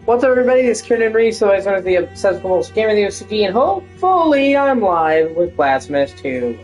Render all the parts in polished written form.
What's up, everybody? This is Kieran Reese, so I started the accessible game of the O.C.G, and hopefully I'm live with Blasphemous 2.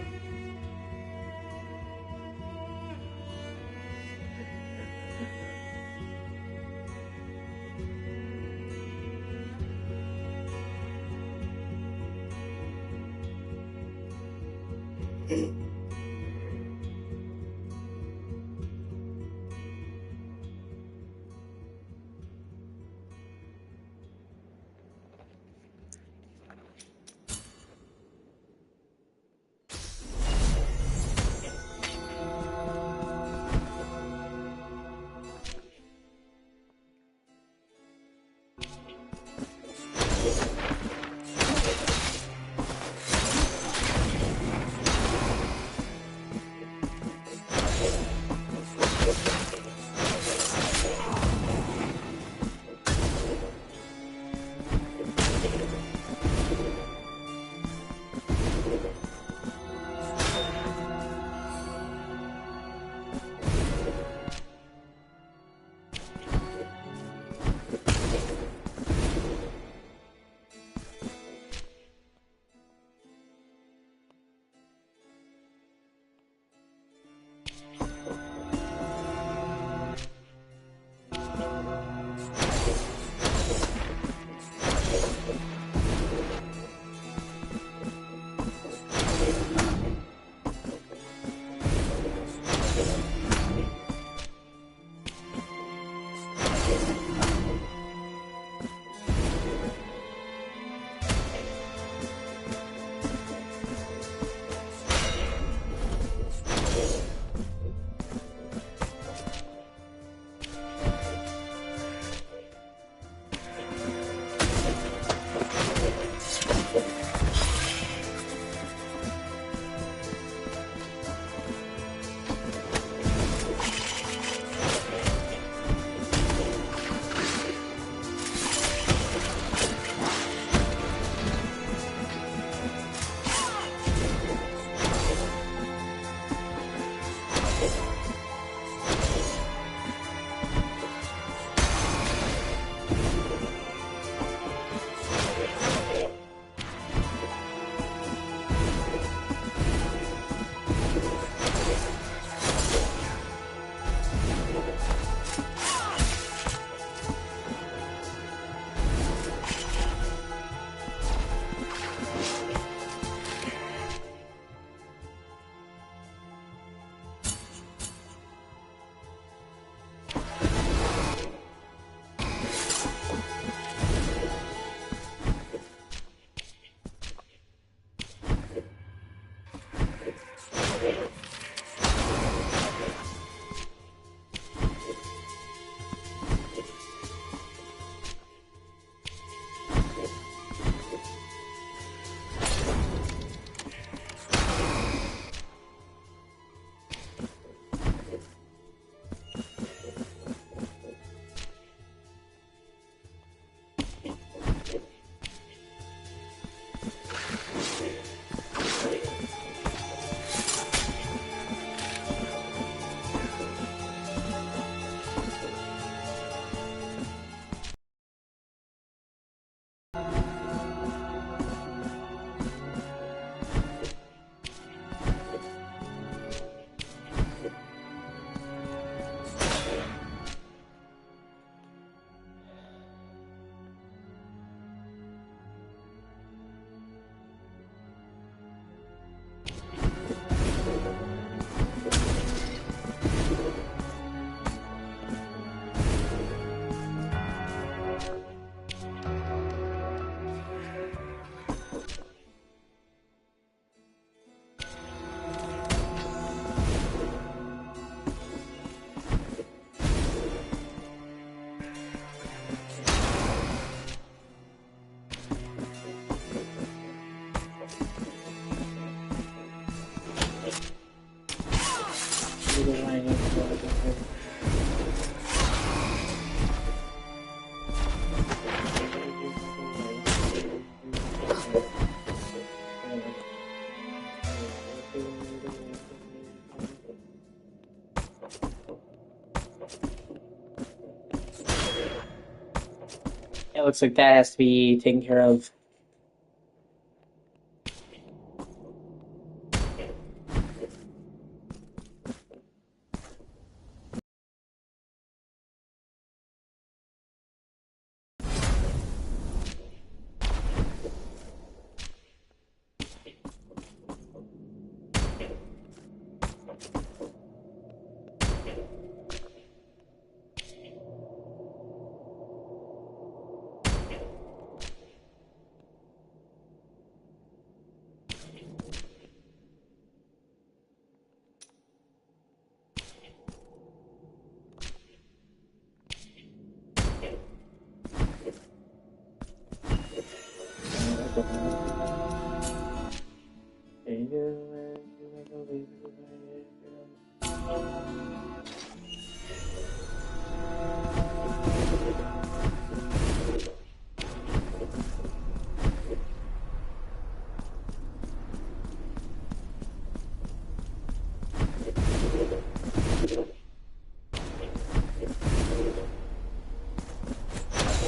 It looks like that has to be taken care of.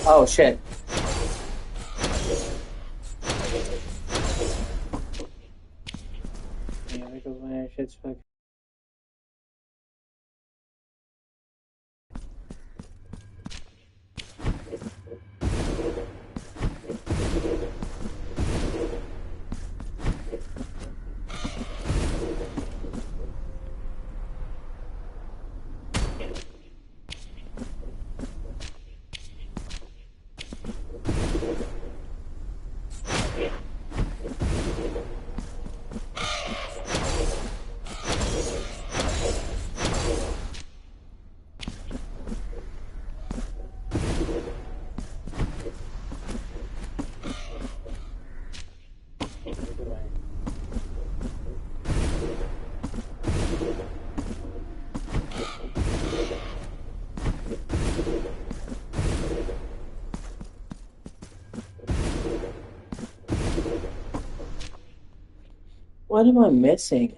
Oh shit. Yeah, there goes my shit's fuck. What am I missing?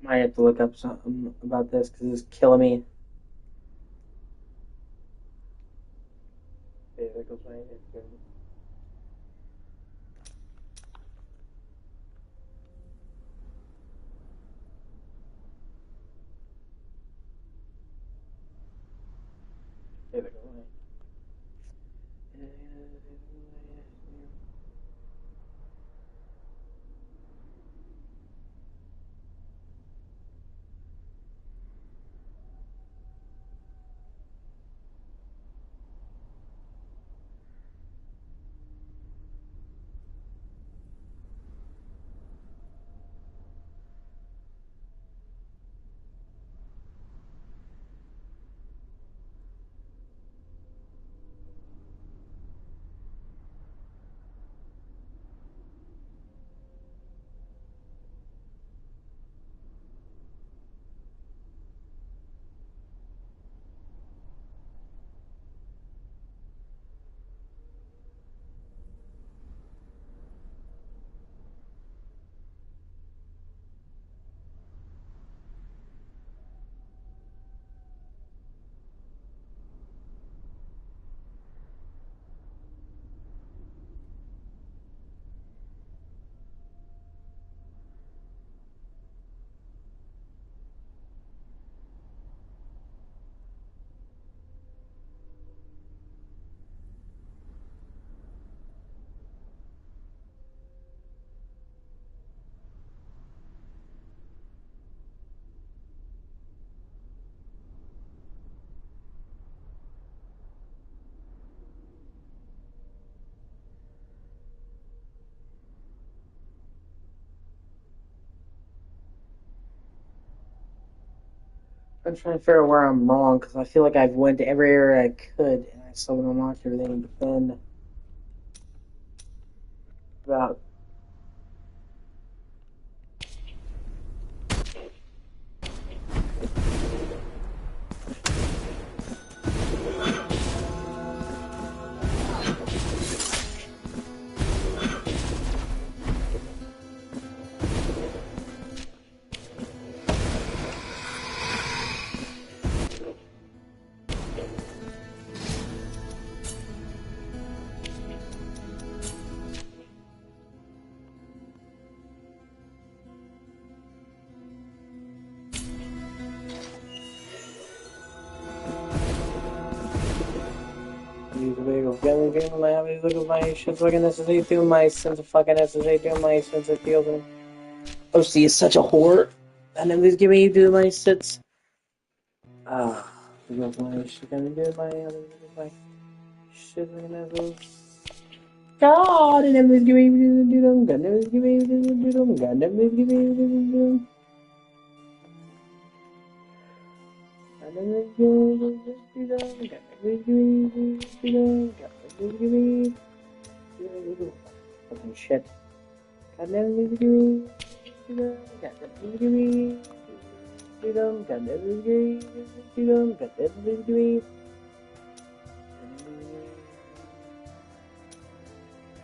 Might have to look up something about this because it's killing me. Okay, there goes my shit. Okay, there goes my. I'm trying to figure out where I'm wrong because I feel like I've went to every area I could and I still haven't unlocked everything. But then about these wiggles, getting my these wiggles, my shit's fucking SSA through my sense of fucking SSA through my sense of feels. O.C. is such a whore. And then please give me do my sits. Wiggles, my shit, gonna do my shit, fucking assholes. God, and then please give me do them. God, and then give me do them. God, and then please give me do them. God, and then give me do them. God, and then give me do them. God, and then give me do them. Fucking shit. God, and then please give me do them. God, and then please give me do them. God, and then please give me do them. God, and then please give me.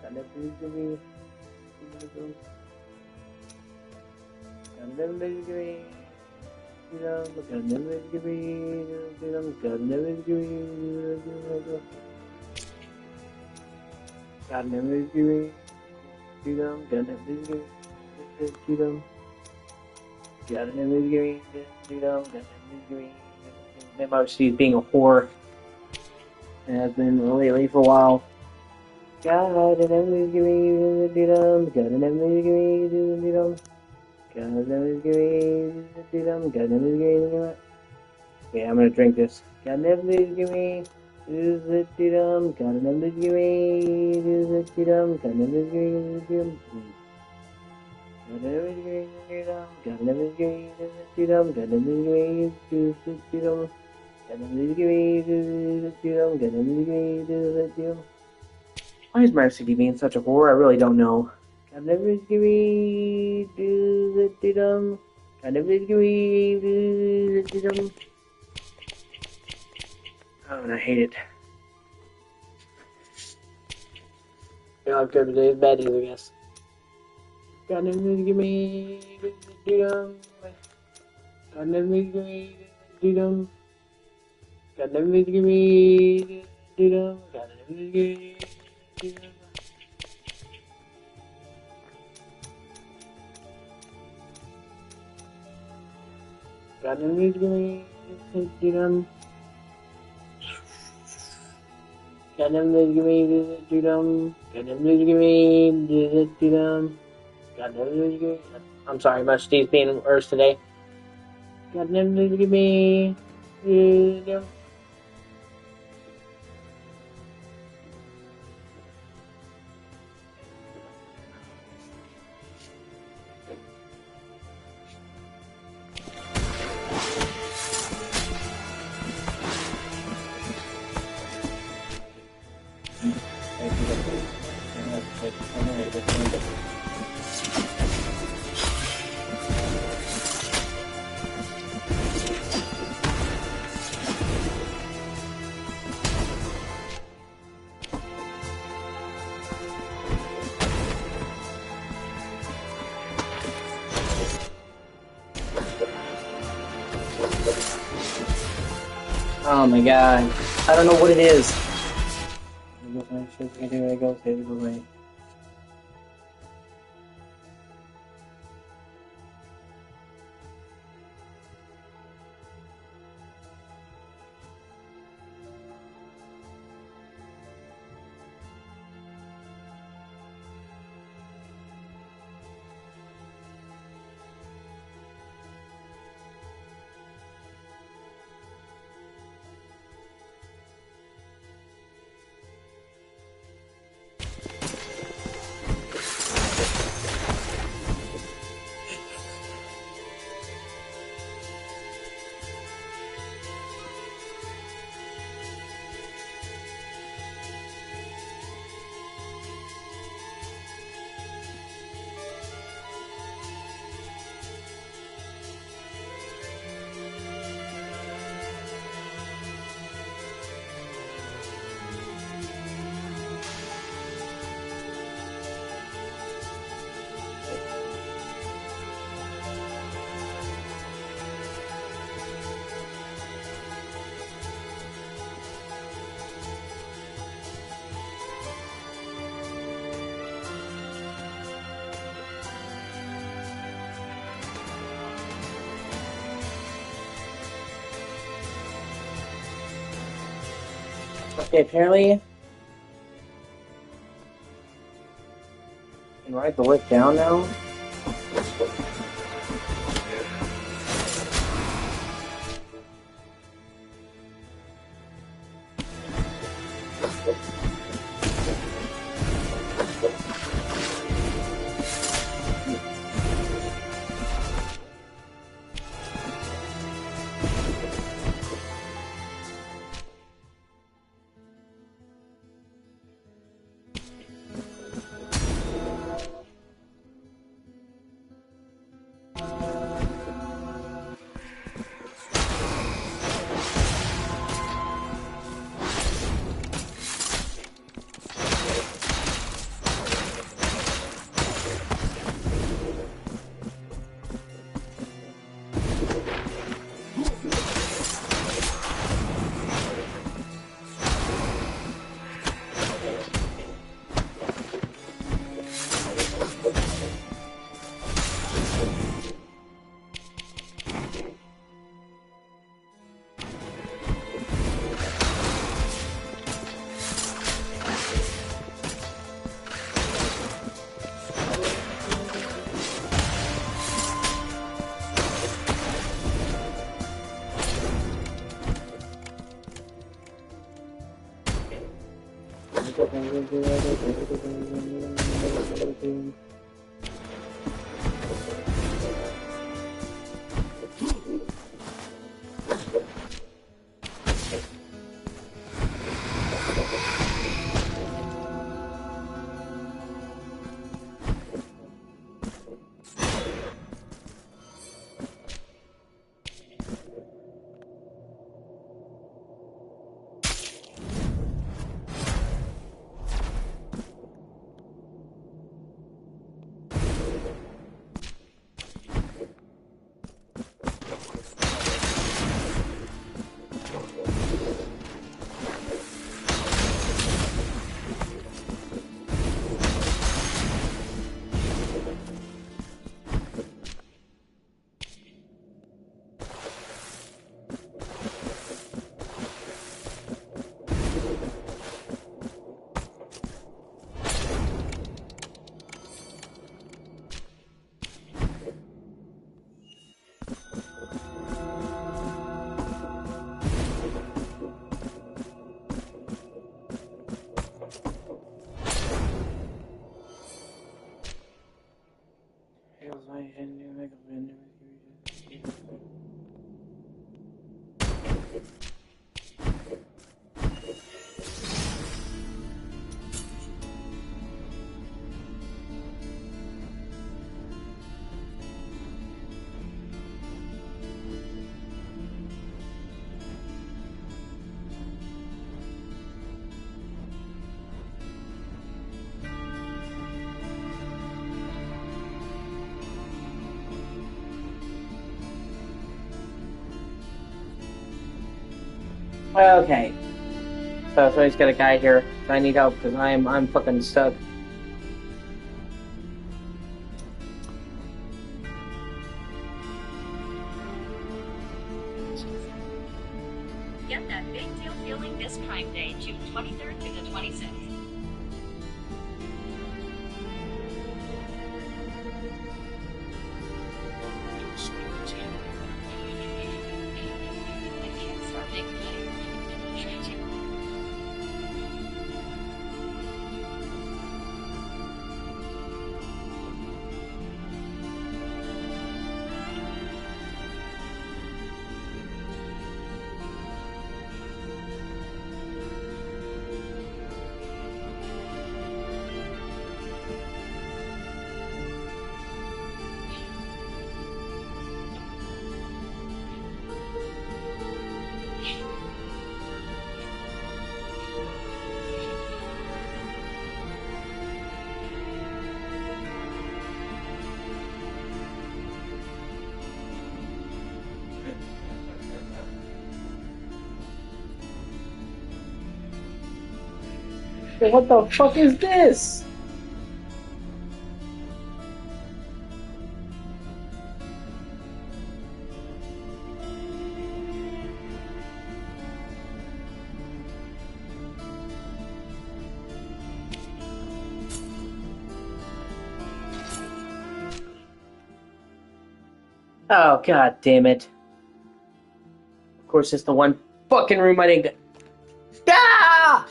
God, and then please give me. God, and then please give me. God, never give me. God, never give me. God, never give me. God, never give me. God, never give me. God, never give me. Maybe I see being a whore. It has been lately for a while. God, never give me. God, never give me. God, never give me. God, never give me. Okay, I'm gonna drink this. God never give me. Is it dum? God never give me. Is it dum? God never give me. God never give me. God never give me. Is it dum? God never give me. Is it dum? God never give me. Is it dum? God never give me. Is it dum? Why is my FCD being such a whore? I really don't know. God never give me. Is it dum? God never give me. Is it dum? Oh, and I hate it. Yeah, I've good days, bad days, I guess. God never give me freedom. God never give me freedom. God never give me freedom. God never give me freedom. God never give me freedom. God never give me freedom. God never give me freedom. God never give me. I'm sorry, my Steve's being worse today. God never give me freedom. Oh my god. I don't know what it is. Anyway, go save the way. Okay, apparently I can write the lick down now. Okay. So somebody's got a guy here. I need help because I'm fucking stuck. Get that big deal feeling this Prime Day, June 23rd to the 26th. I can't start making money. What the fuck is this? Oh, god damn it. Of course, it's the one fucking room I didn't get. Ah!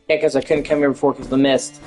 Yeah, because I couldn't come here before because of the mist.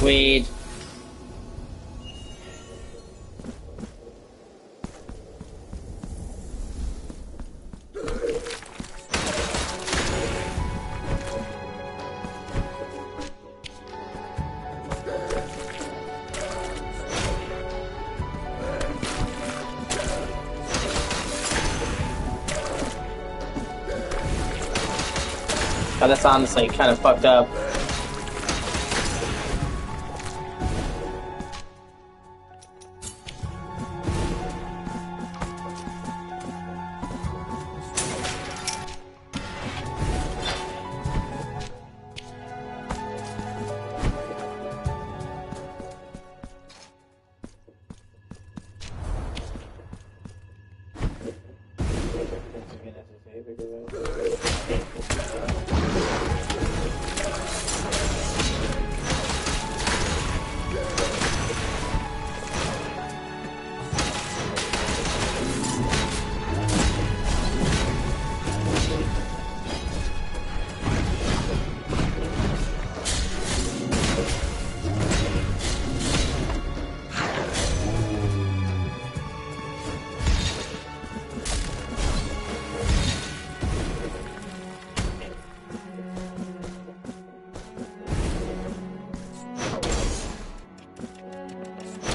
Sweet. Oh, that's honestly kind of fucked up.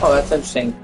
Oh, that's interesting.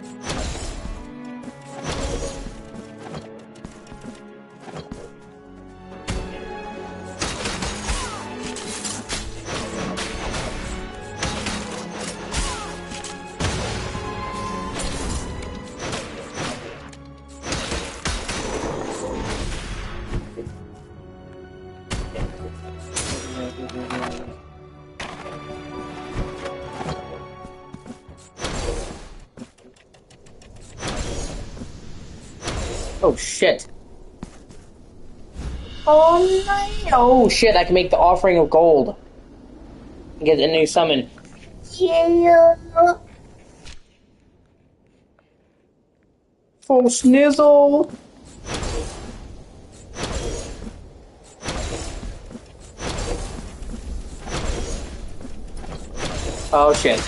Oh shit. Oh no! Oh shit, I can make the offering of gold. And get a new summon. Yeah! Full snizzle! Oh shit.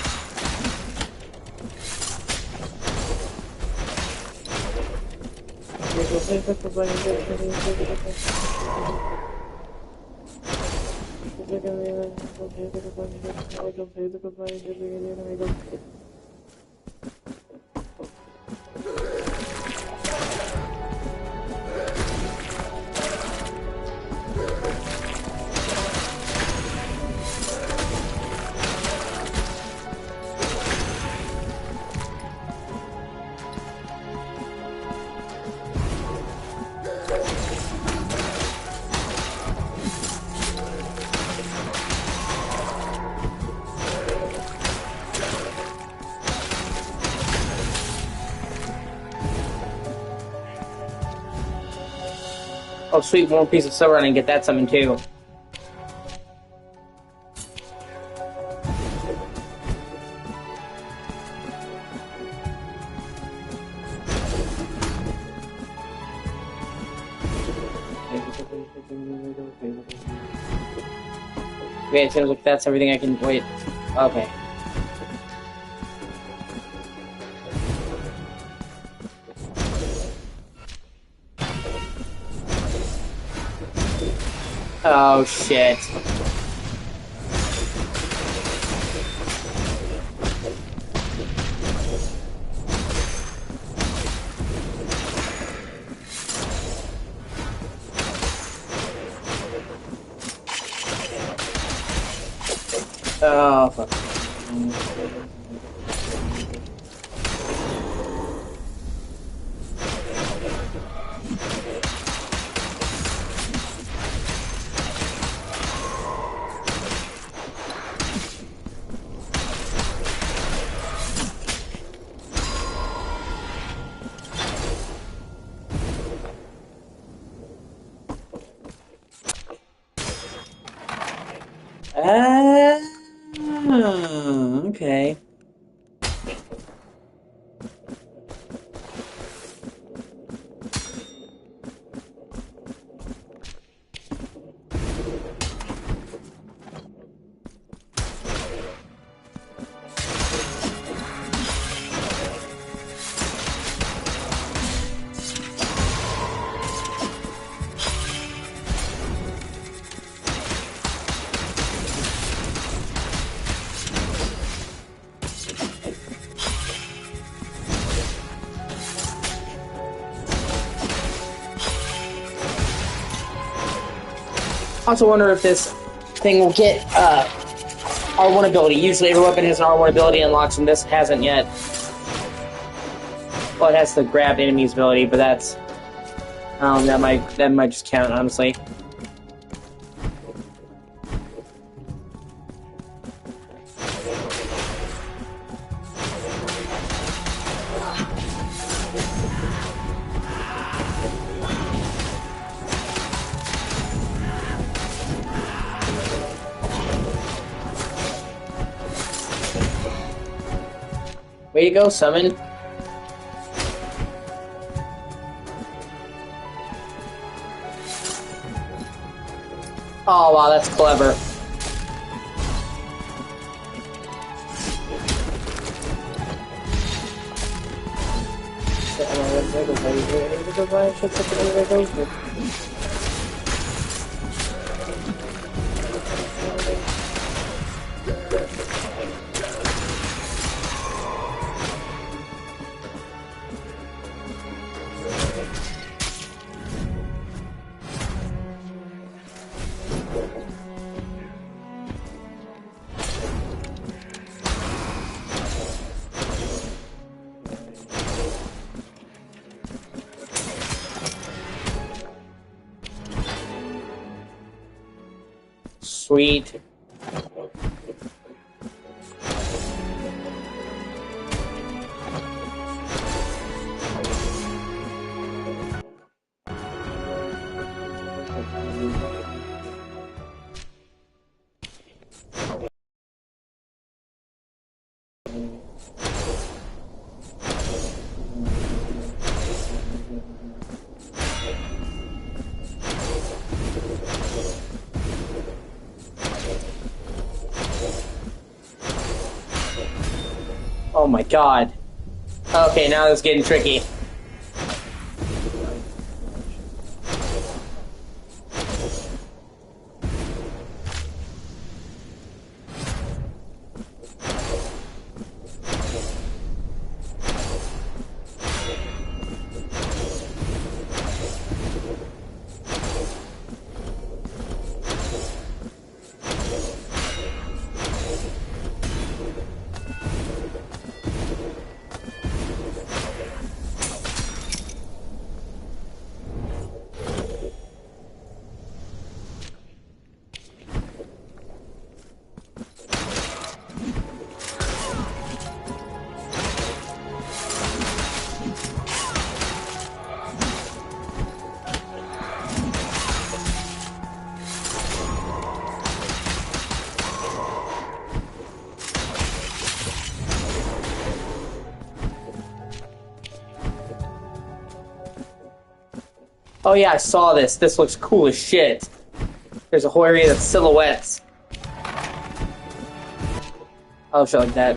Oh sweet, one more piece of silver and I can get that summon too. Okay, it seems like that's everything I can... Wait. Okay. Oh shit. Oh fuck. Okay. I also wonder if this thing will get R1 ability. Usually every weapon has an R1 ability unlocks, and this hasn't yet. Well, it has the grab enemies ability, but that's that might just count, honestly. Way to go, summon. Oh wow, that's clever. Sweet. Oh my god. Okay, now it's getting tricky. Oh yeah, I saw this. This looks cool as shit. There's a whole area of silhouettes. Oh, shit like that.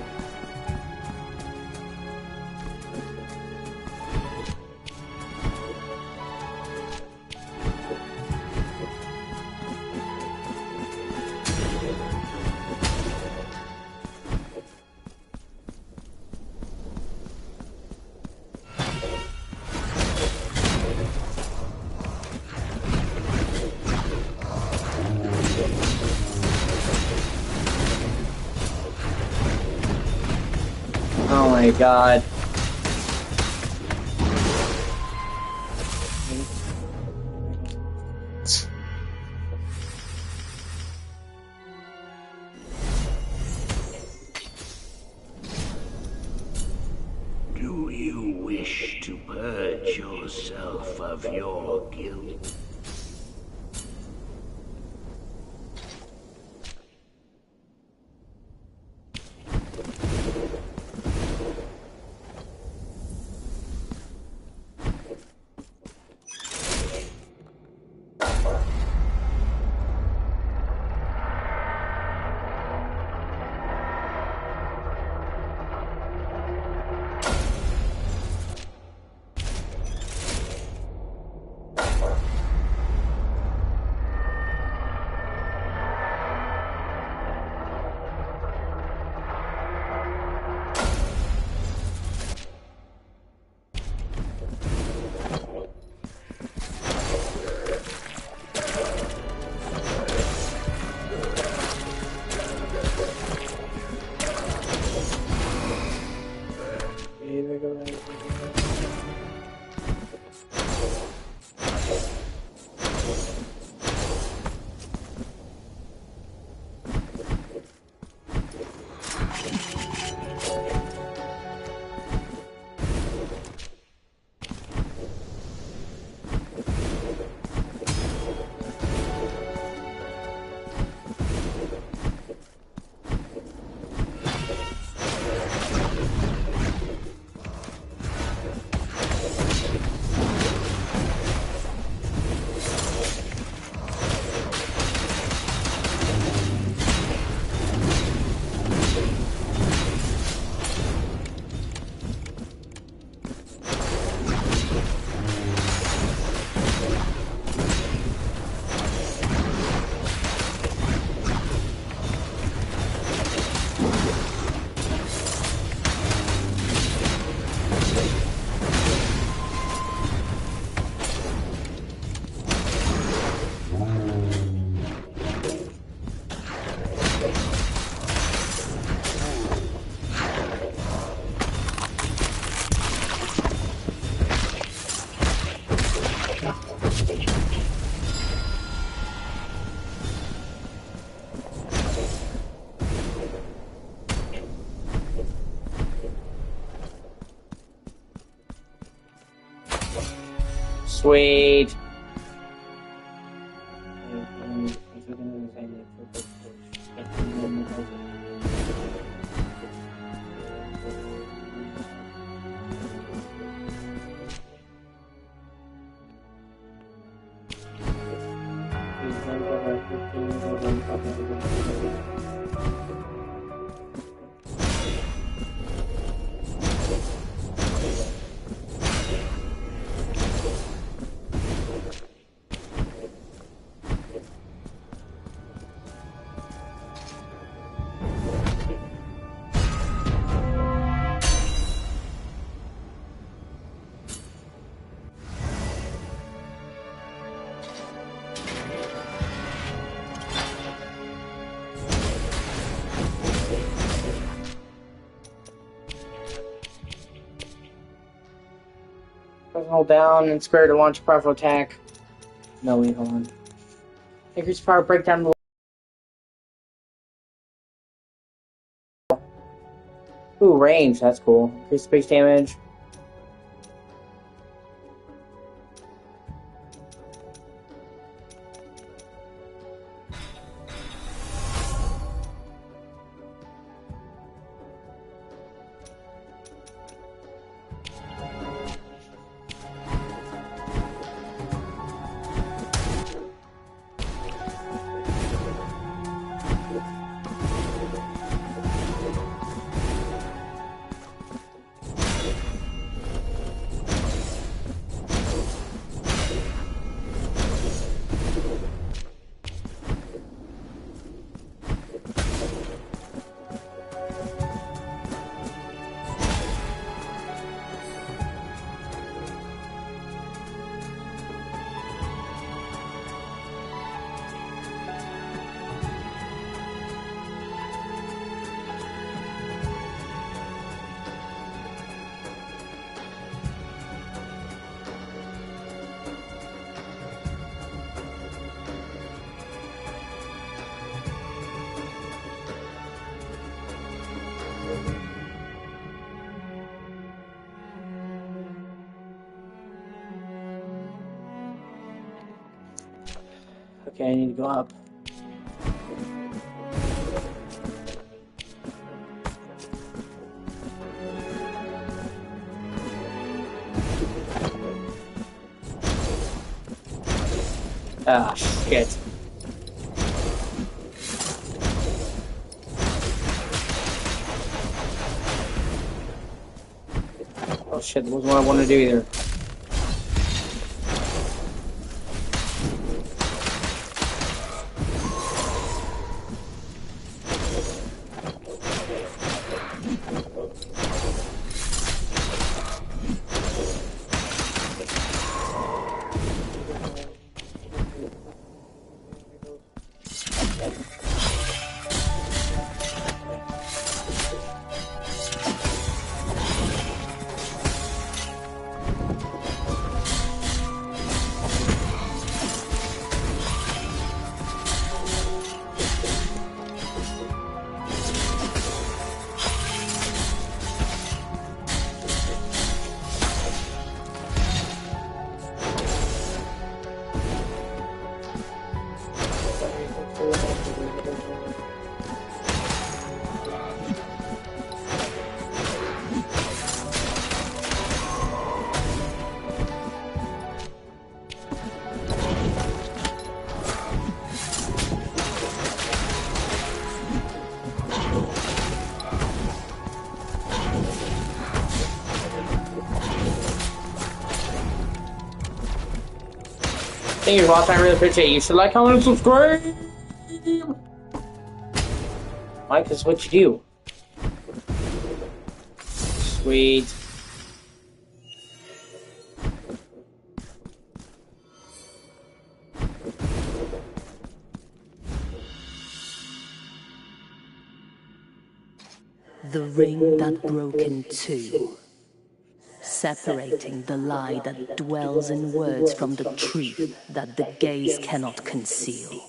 Oh my god. Do you wish to purge yourself of your guilt? Sweet. Hold down and square to launch a powerful attack. No, wait, hold on. Increase power, break down the wall. Ooh, range, that's cool. Increase space damage. Okay, I need to go up. Ah, shit. Oh shit, that wasn't what I wanted to do either. Thank you, Ross. I really appreciate it. You should like, comment, and subscribe. Mike, this is what you do. Sweet. The ring that broke in two, separating the lie that dwells in words from the truth that the gaze cannot conceal.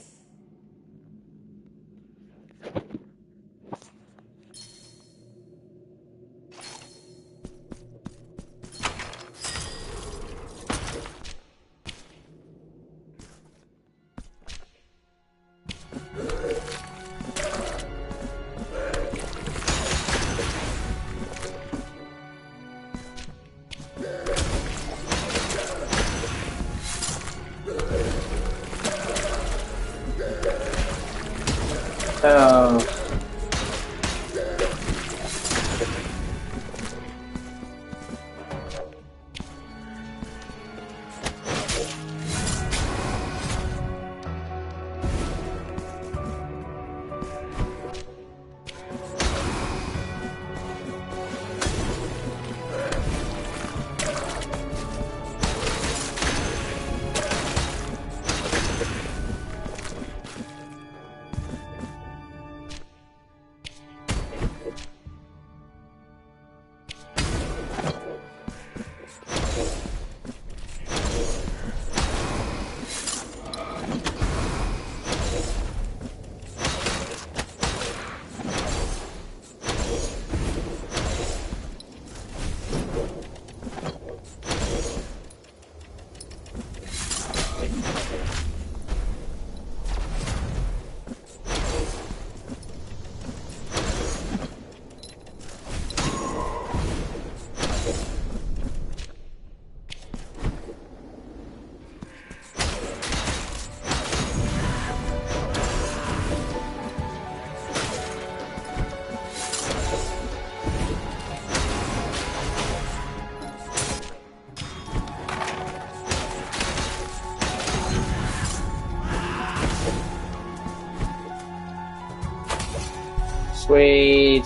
Oh. Sweet.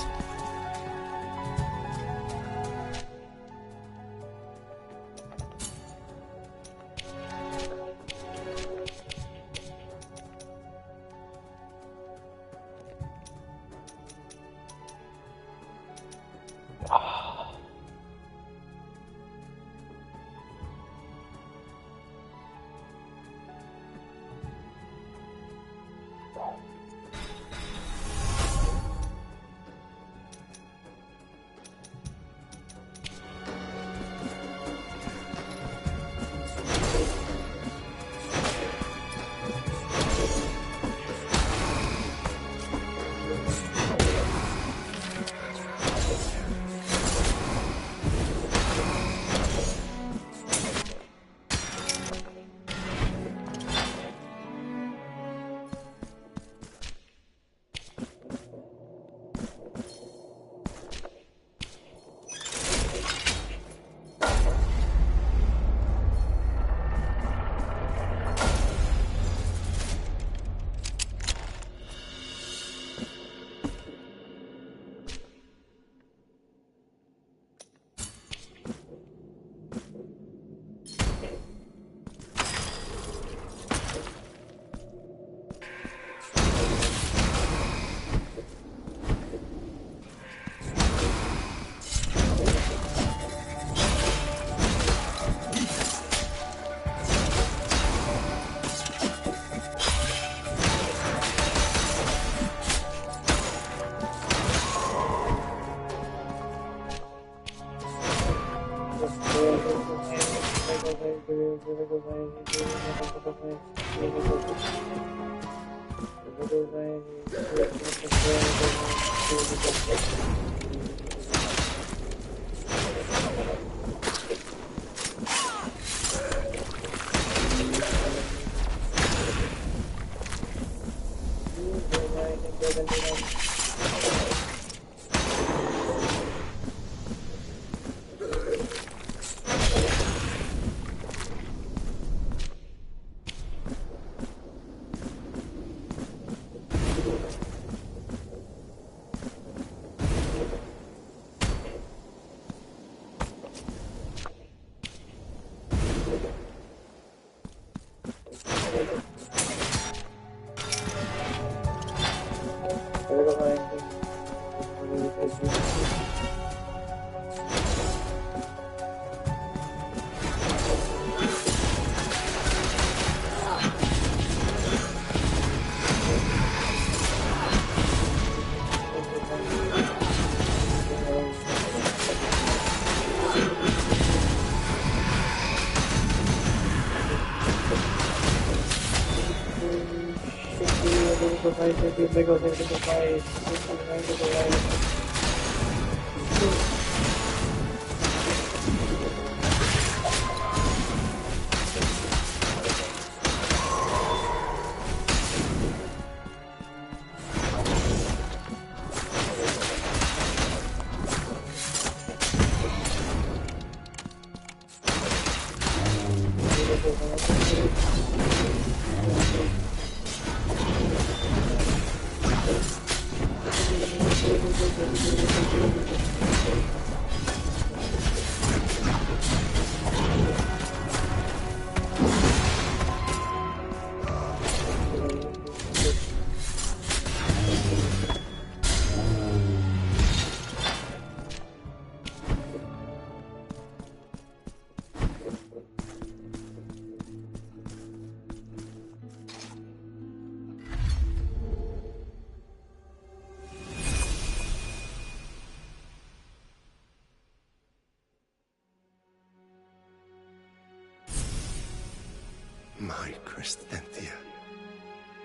My Christenthia,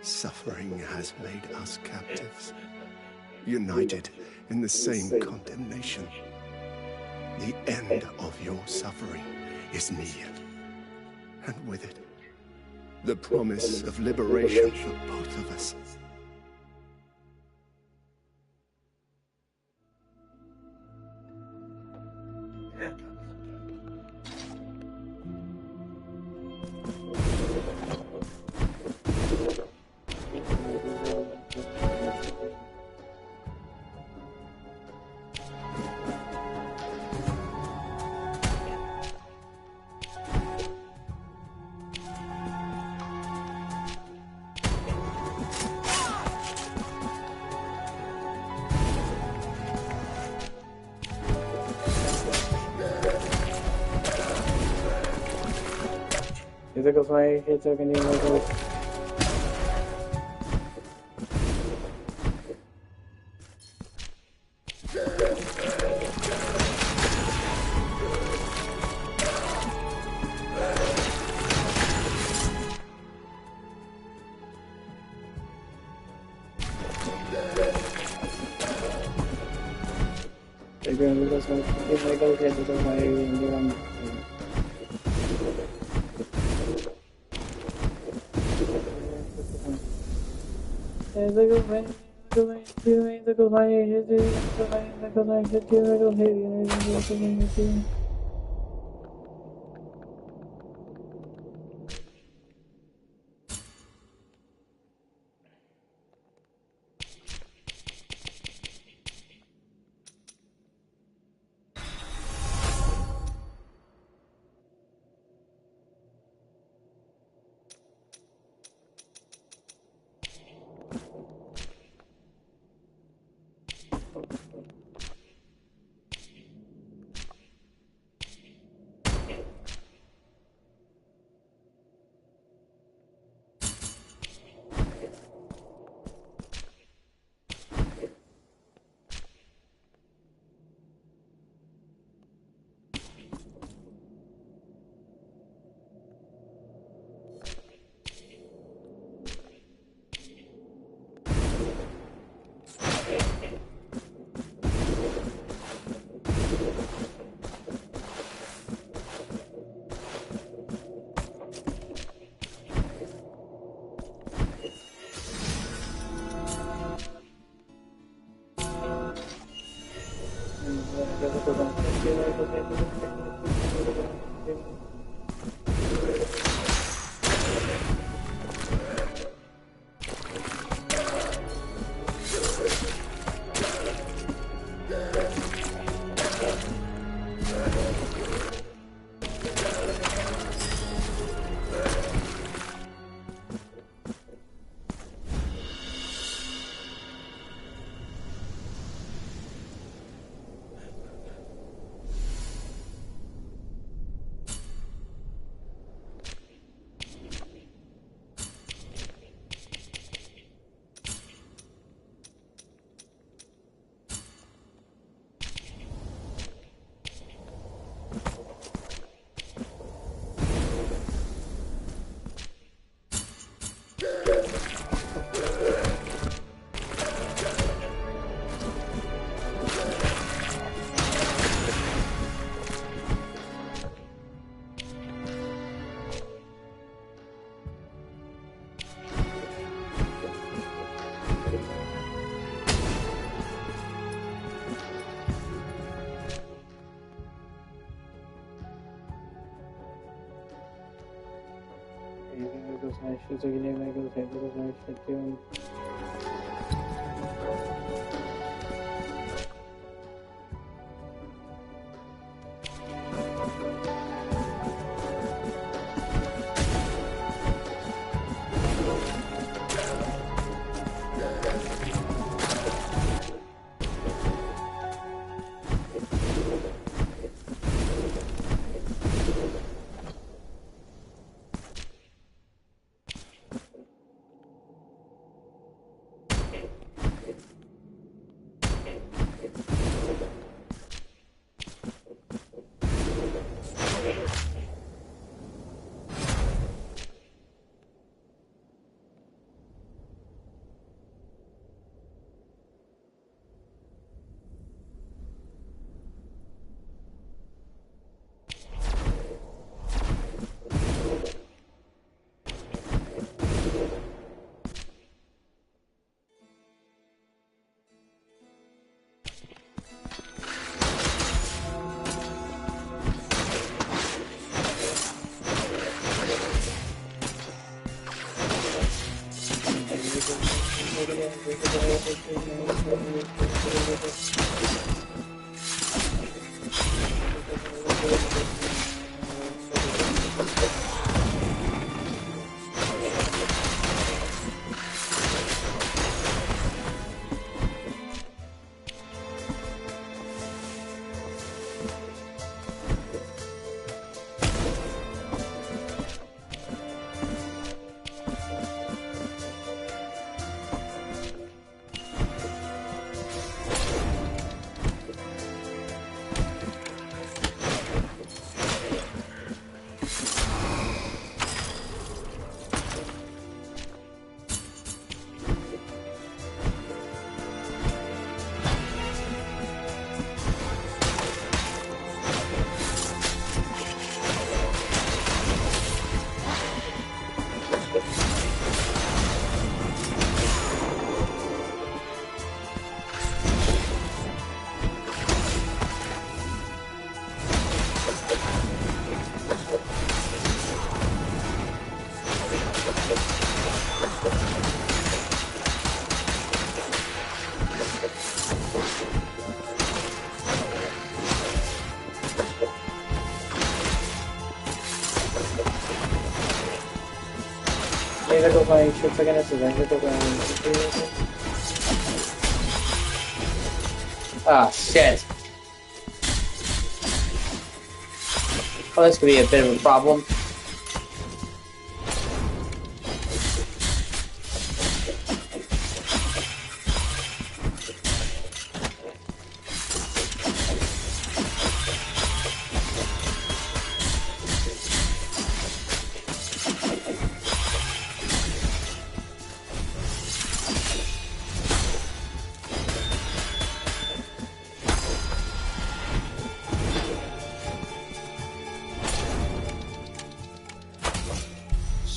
suffering has made us captives, united in the same condemnation. The end of your suffering is near, and with it, the promise of liberation for both of us. There goes my hit token. 映画とか一緒先のやつ全然とかAh, shit. Oh, this could be a bit of a problem.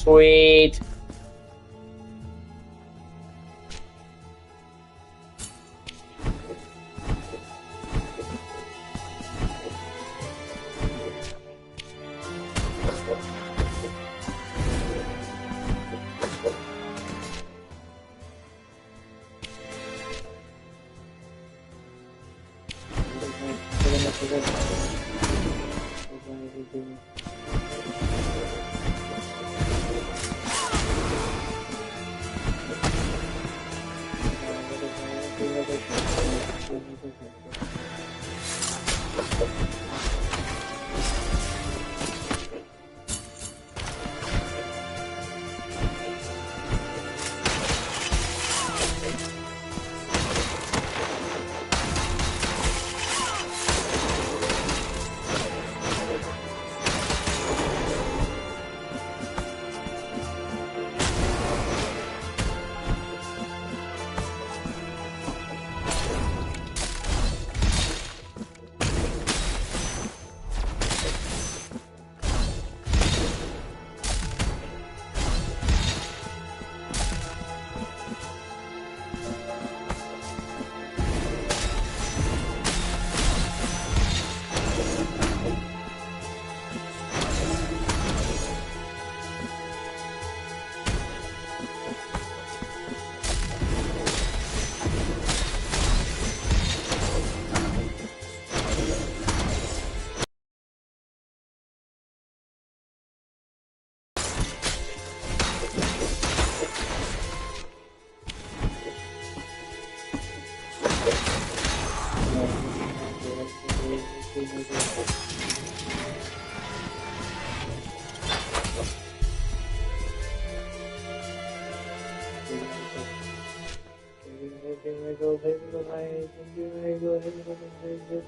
Sweet. go ahead and go ahead and do it. Go ahead and go ahead and do it.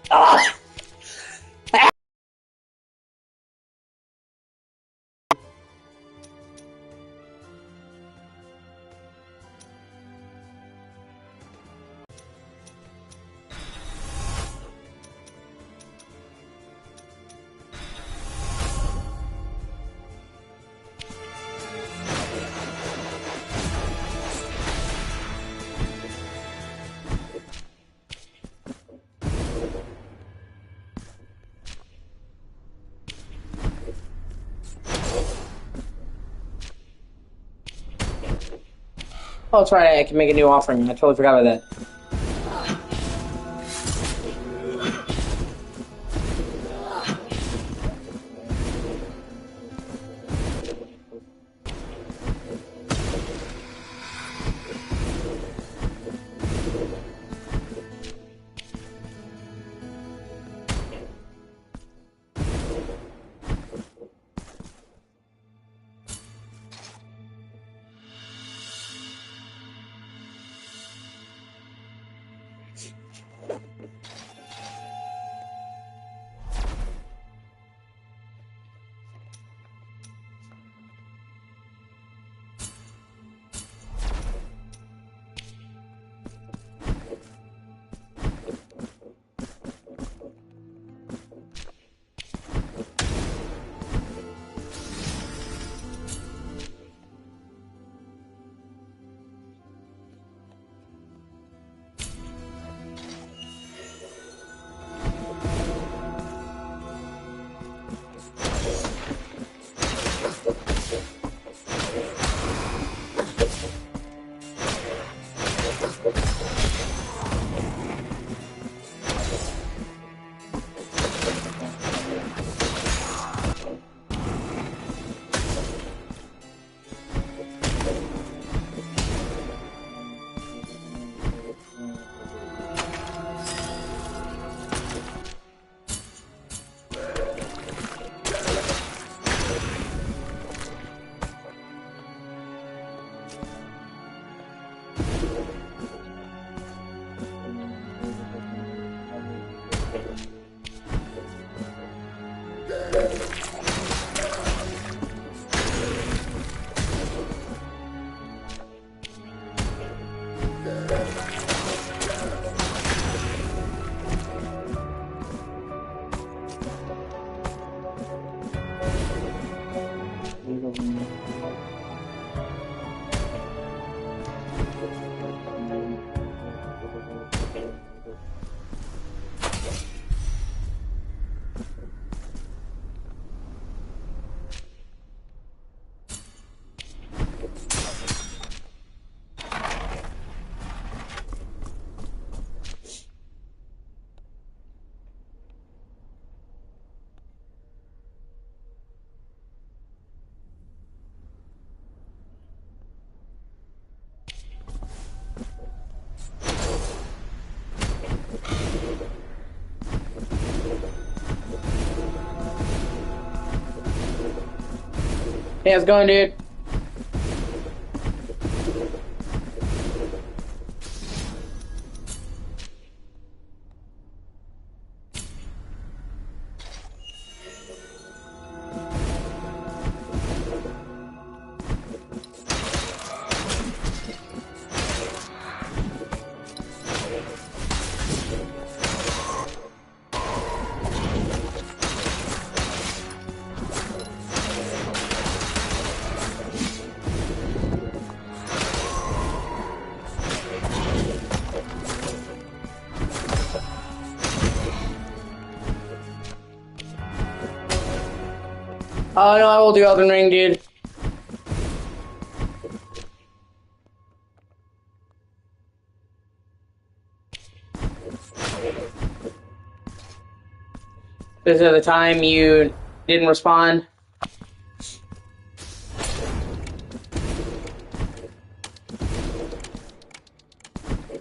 Ah! Oh, that's right, I can make a new offering. I totally forgot about that. Hey, how's it going, dude? Oh, no, I will do Elden Ring, dude. This is the time you didn't respond.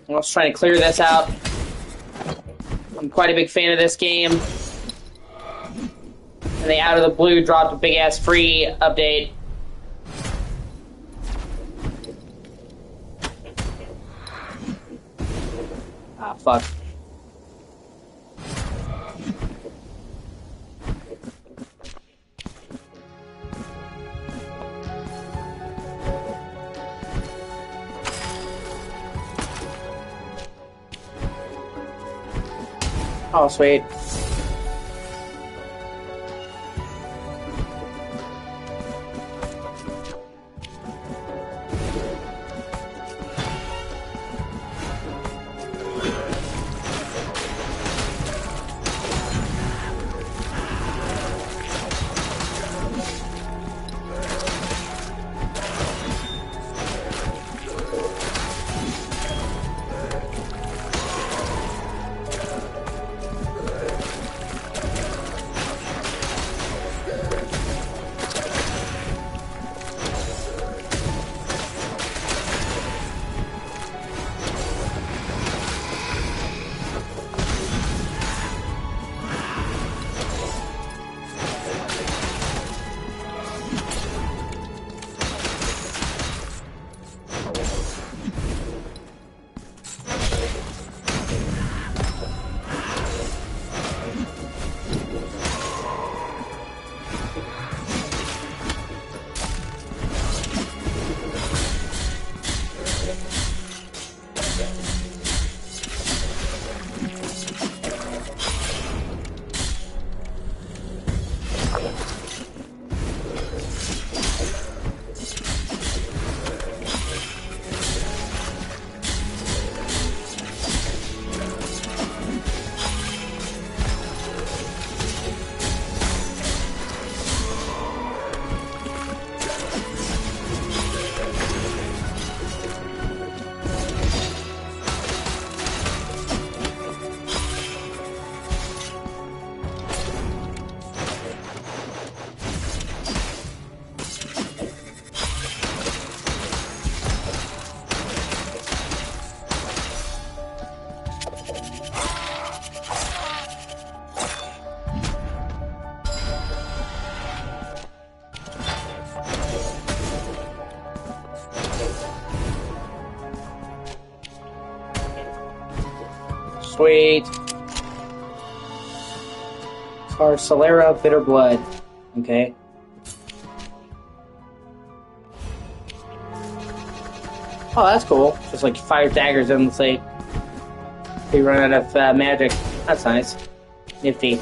I was trying to clear this out. I'm quite a big fan of this game. And they out of the blue dropped a big ass free update. Ah, fuck. Oh, sweet. Sweet. Car Solera Bitter Blood. Okay. Oh, that's cool. Just like fire daggers and say they run out of magic. That's nice. Nifty.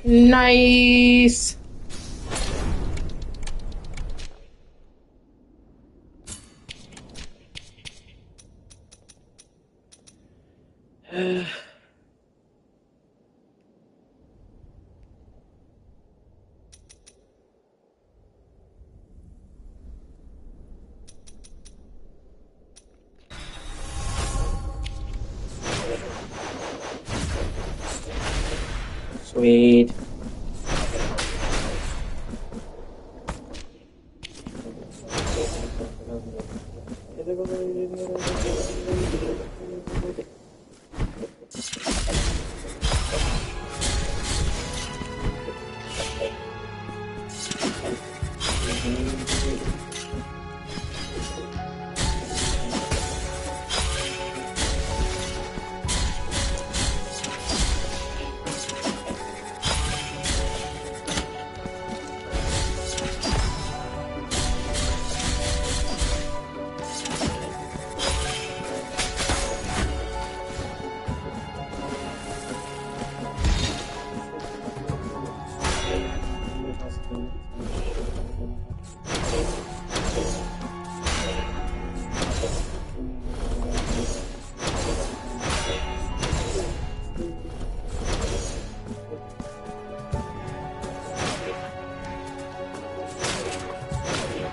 Nice. Sweet.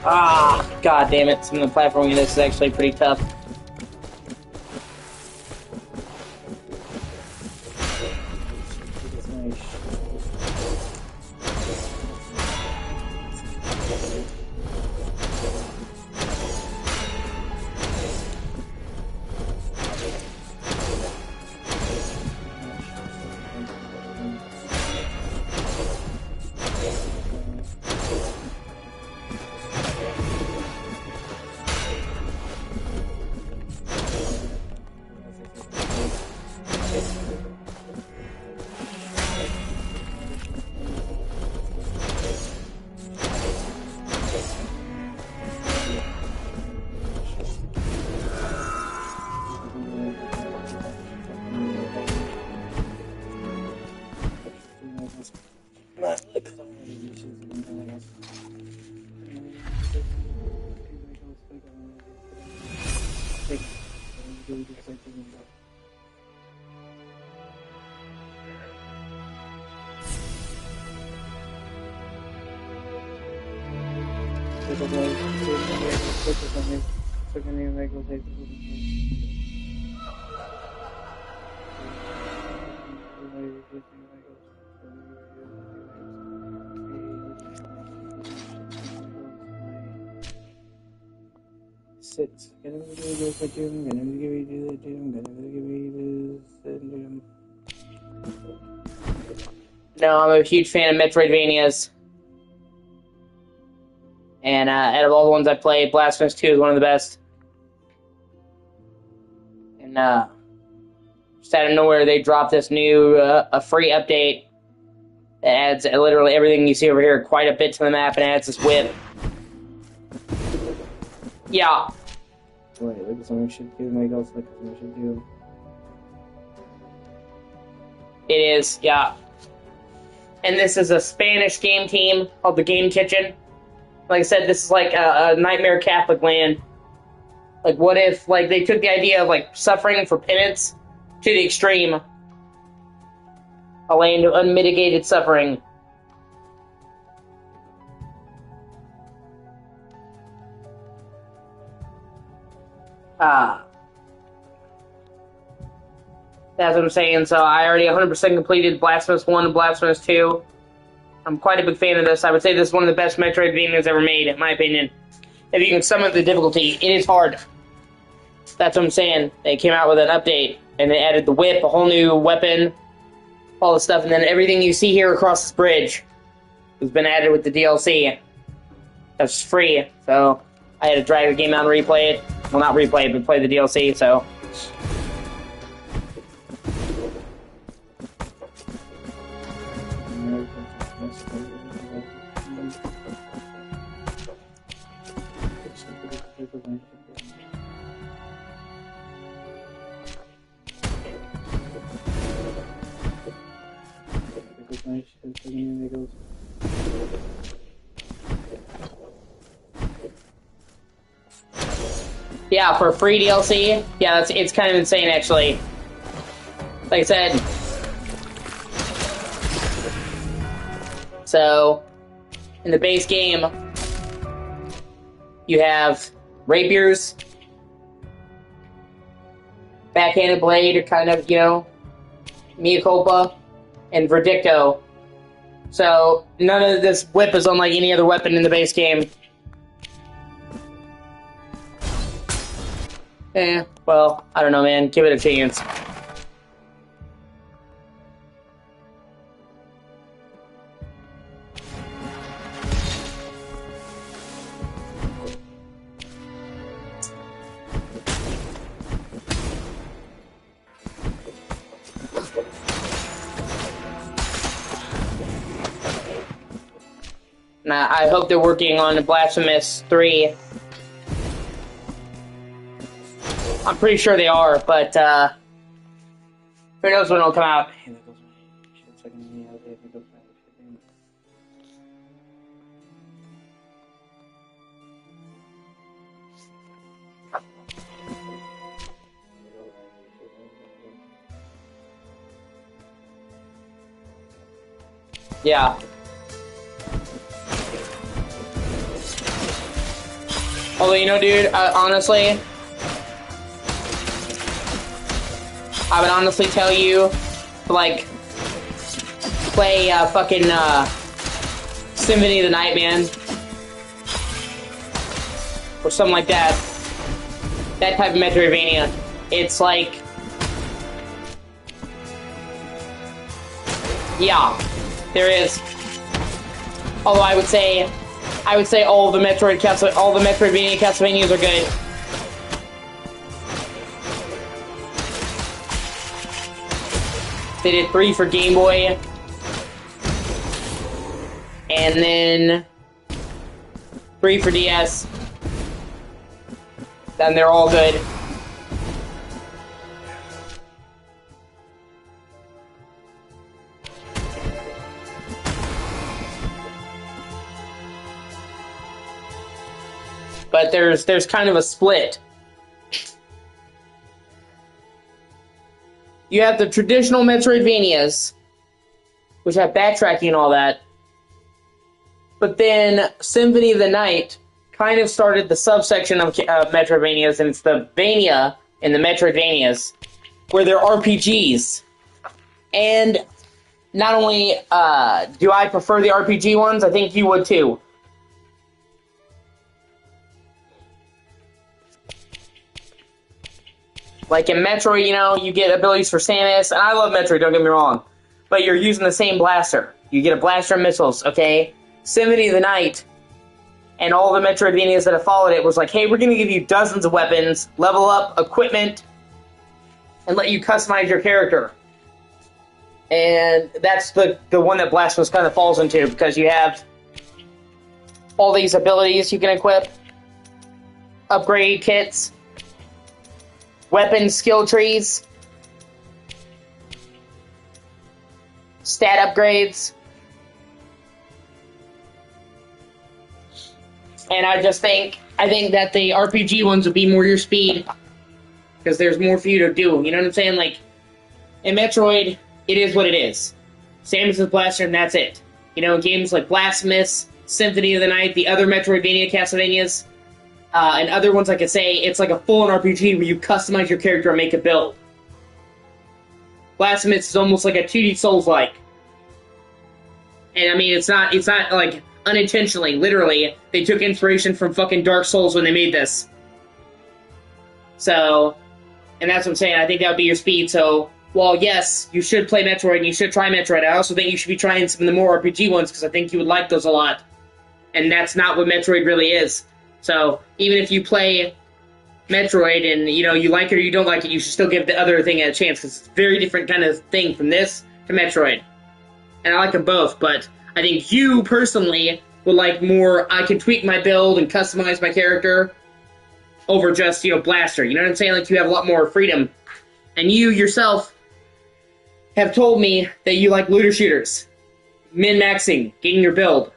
Ah, god damn it. Some of the platforming in this is actually pretty tough. No, I'm a huge fan of Metroidvanias. And out of all the ones I played, Blasphemous 2 is one of the best. And just out of nowhere, they dropped this new a free update that adds literally everything you see over here quite a bit to the map and adds this whip. Yeah. Wait, look at something we should do. Maybe else look at something we should do. It is, yeah. And this is a Spanish game team called the Game Kitchen. Like I said, this is like a Nightmare Catholic land. Like, what if, like, they took the idea of, like, suffering for penance to the extreme? A land of unmitigated suffering. That's what I'm saying. So I already 100% completed Blasphemous 1 and Blasphemous 2. I'm quite a big fan of this. I would say this is one of the best Metroidvanias ever made, in my opinion. If you can sum up the difficulty, it is hard. That's what I'm saying. They came out with an update, and they added the whip, a whole new weapon, all this stuff, and then everything you see here across this bridge has been added with the DLC. That's free, so I had to drag the game out and replay it. Well, not replay it, but play the DLC, so... Yeah, for free DLC, yeah, it's kind of insane, actually. Like I said. So, in the base game, you have rapiers, backhanded blade, or kind of, you know, mea culpa. and Verdicto. So none of this whip is unlike any other weapon in the base game. Well, I don't know, man. Give it a chance. Now, I hope they're working on Blasphemous 3. I'm pretty sure they are, but who knows when it'll come out. Yeah. Although, you know, dude, honestly, I would honestly tell you to, like, play fucking Symphony of the Night, man. Or something like that. That type of Metroidvania. It's like... Yeah, there is. Although I would say all the Metroidvania Castlevanias are good. They did 3 for Game Boy, and then 3 for DS. And they're all good. But there's kind of a split. You have the traditional Metroidvanias, which have backtracking and all that. But then Symphony of the Night kind of started the subsection of Metroidvanias, and it's the Vania in the Metroidvanias, where they're RPGs. And not only do I prefer the RPG ones, I think you would too. Like in Metroid, you know, you get abilities for Samus, and I love Metroid, don't get me wrong. But you're using the same blaster. You get a blaster and missiles, okay? Symphony of the Night, and all the Metroidvanias that have followed it was like, hey, we're gonna give you dozens of weapons, level up, equipment, and let you customize your character. And that's the one that Blasphemous kind of falls into, because you have all these abilities you can equip, upgrade kits, weapon skill trees, stat upgrades, and I think that the RPG ones would be more your speed, because there's more for you to do. You know what I'm saying? Like in Metroid, it is what it is. Samus's blaster, and that's it. You know, games like Blasphemous, Symphony of the Night, the other Metroidvania Castlevanias. And other ones I could say, it's like a full-on RPG where you customize your character and make a build. Blasphemous is almost like a 2D Souls-like. And I mean, it's not like unintentionally, literally, they took inspiration from fucking Dark Souls when they made this. So, and that's what I'm saying, I think that would be your speed. So, while yes, you should play Metroid and you should try Metroid, I also think you should be trying some of the more RPG ones, because I think you would like those a lot. And that's not what Metroid really is. So, even if you play Metroid and, you know, you like it or you don't like it, you should still give the other thing a chance, because it's a very different kind of thing from this to Metroid. And I like them both, but I think you, personally, would like more, I can tweak my build and customize my character over just, you know, Blaster. You know what I'm saying? Like, you have a lot more freedom. And you, yourself, have told me that you like looter shooters. Min-maxing, getting your build.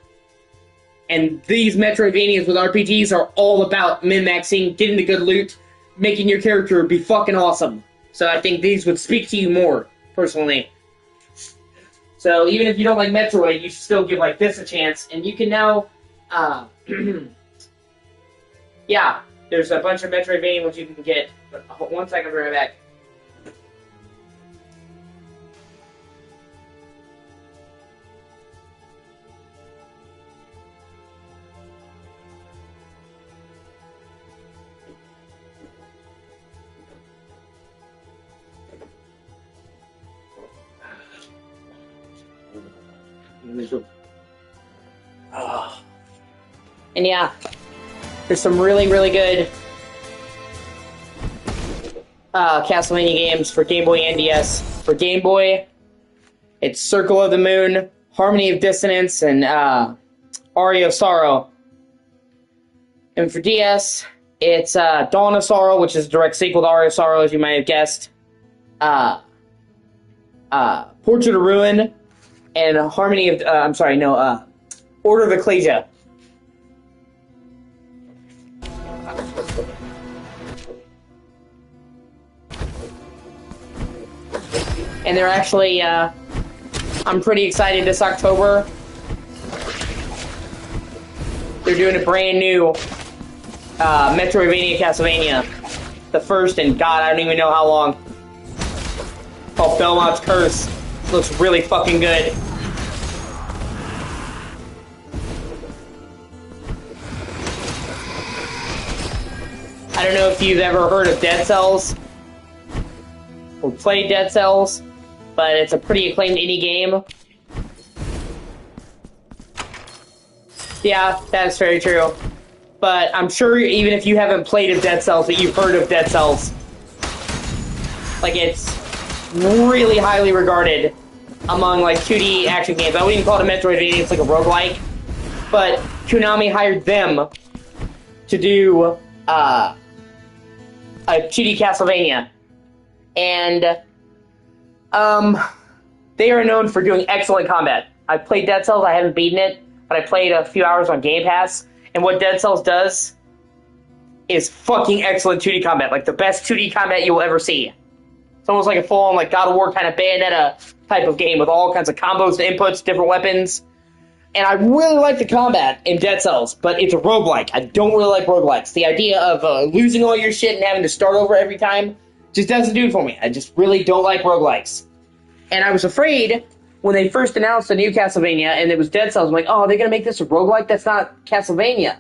And these Metroidvanias with RPGs are all about min-maxing, getting the good loot, making your character be fucking awesome. So I think these would speak to you more, personally. So even if you don't like Metroid, you should still give like this a chance. And you can now, yeah, there's a bunch of Metroidvania ones you can get. But 1 second, I'll be right back. And yeah, there's some really, really good Castlevania games for Game Boy and DS. For Game Boy, it's Circle of the Moon, Harmony of Dissonance, and Aria of Sorrow. And for DS, it's Dawn of Sorrow, which is a direct sequel to Aria of Sorrow, as you might have guessed. Portrait of Ruin, and Harmony of... Order of Ecclesia. And they're actually, I'm pretty excited this October. They're doing a brand new Metroidvania Castlevania. The first in, God, I don't even know how long. Called Belmont's Curse. Looks really fucking good. I don't know if you've ever heard of Dead Cells or played Dead Cells, but it's a pretty acclaimed indie game. Yeah, that's very true. But I'm sure even if you haven't played a Dead Cells, that you've heard of Dead Cells. Like, it's really highly regarded among, like, 2D action games. I wouldn't even call it a Metroidvania, it's like a roguelike. But Konami hired them to do a 2D Castlevania. And they are known for doing excellent combat. I've played Dead Cells, I haven't beaten it, but I played a few hours on Game Pass, and what Dead Cells does is fucking excellent 2D combat, like the best 2D combat you will ever see. It's almost like a full-on like God of War kind of Bayonetta type of game with all kinds of combos and inputs, different weapons. And I really like the combat in Dead Cells, but it's a roguelike. I don't really like roguelikes. The idea of losing all your shit and having to start over every time just doesn't do it for me. I just really don't like roguelikes. And I was afraid when they first announced the new Castlevania and it was Dead Cells, I'm like, oh, they're going to make this a roguelike? That's not Castlevania.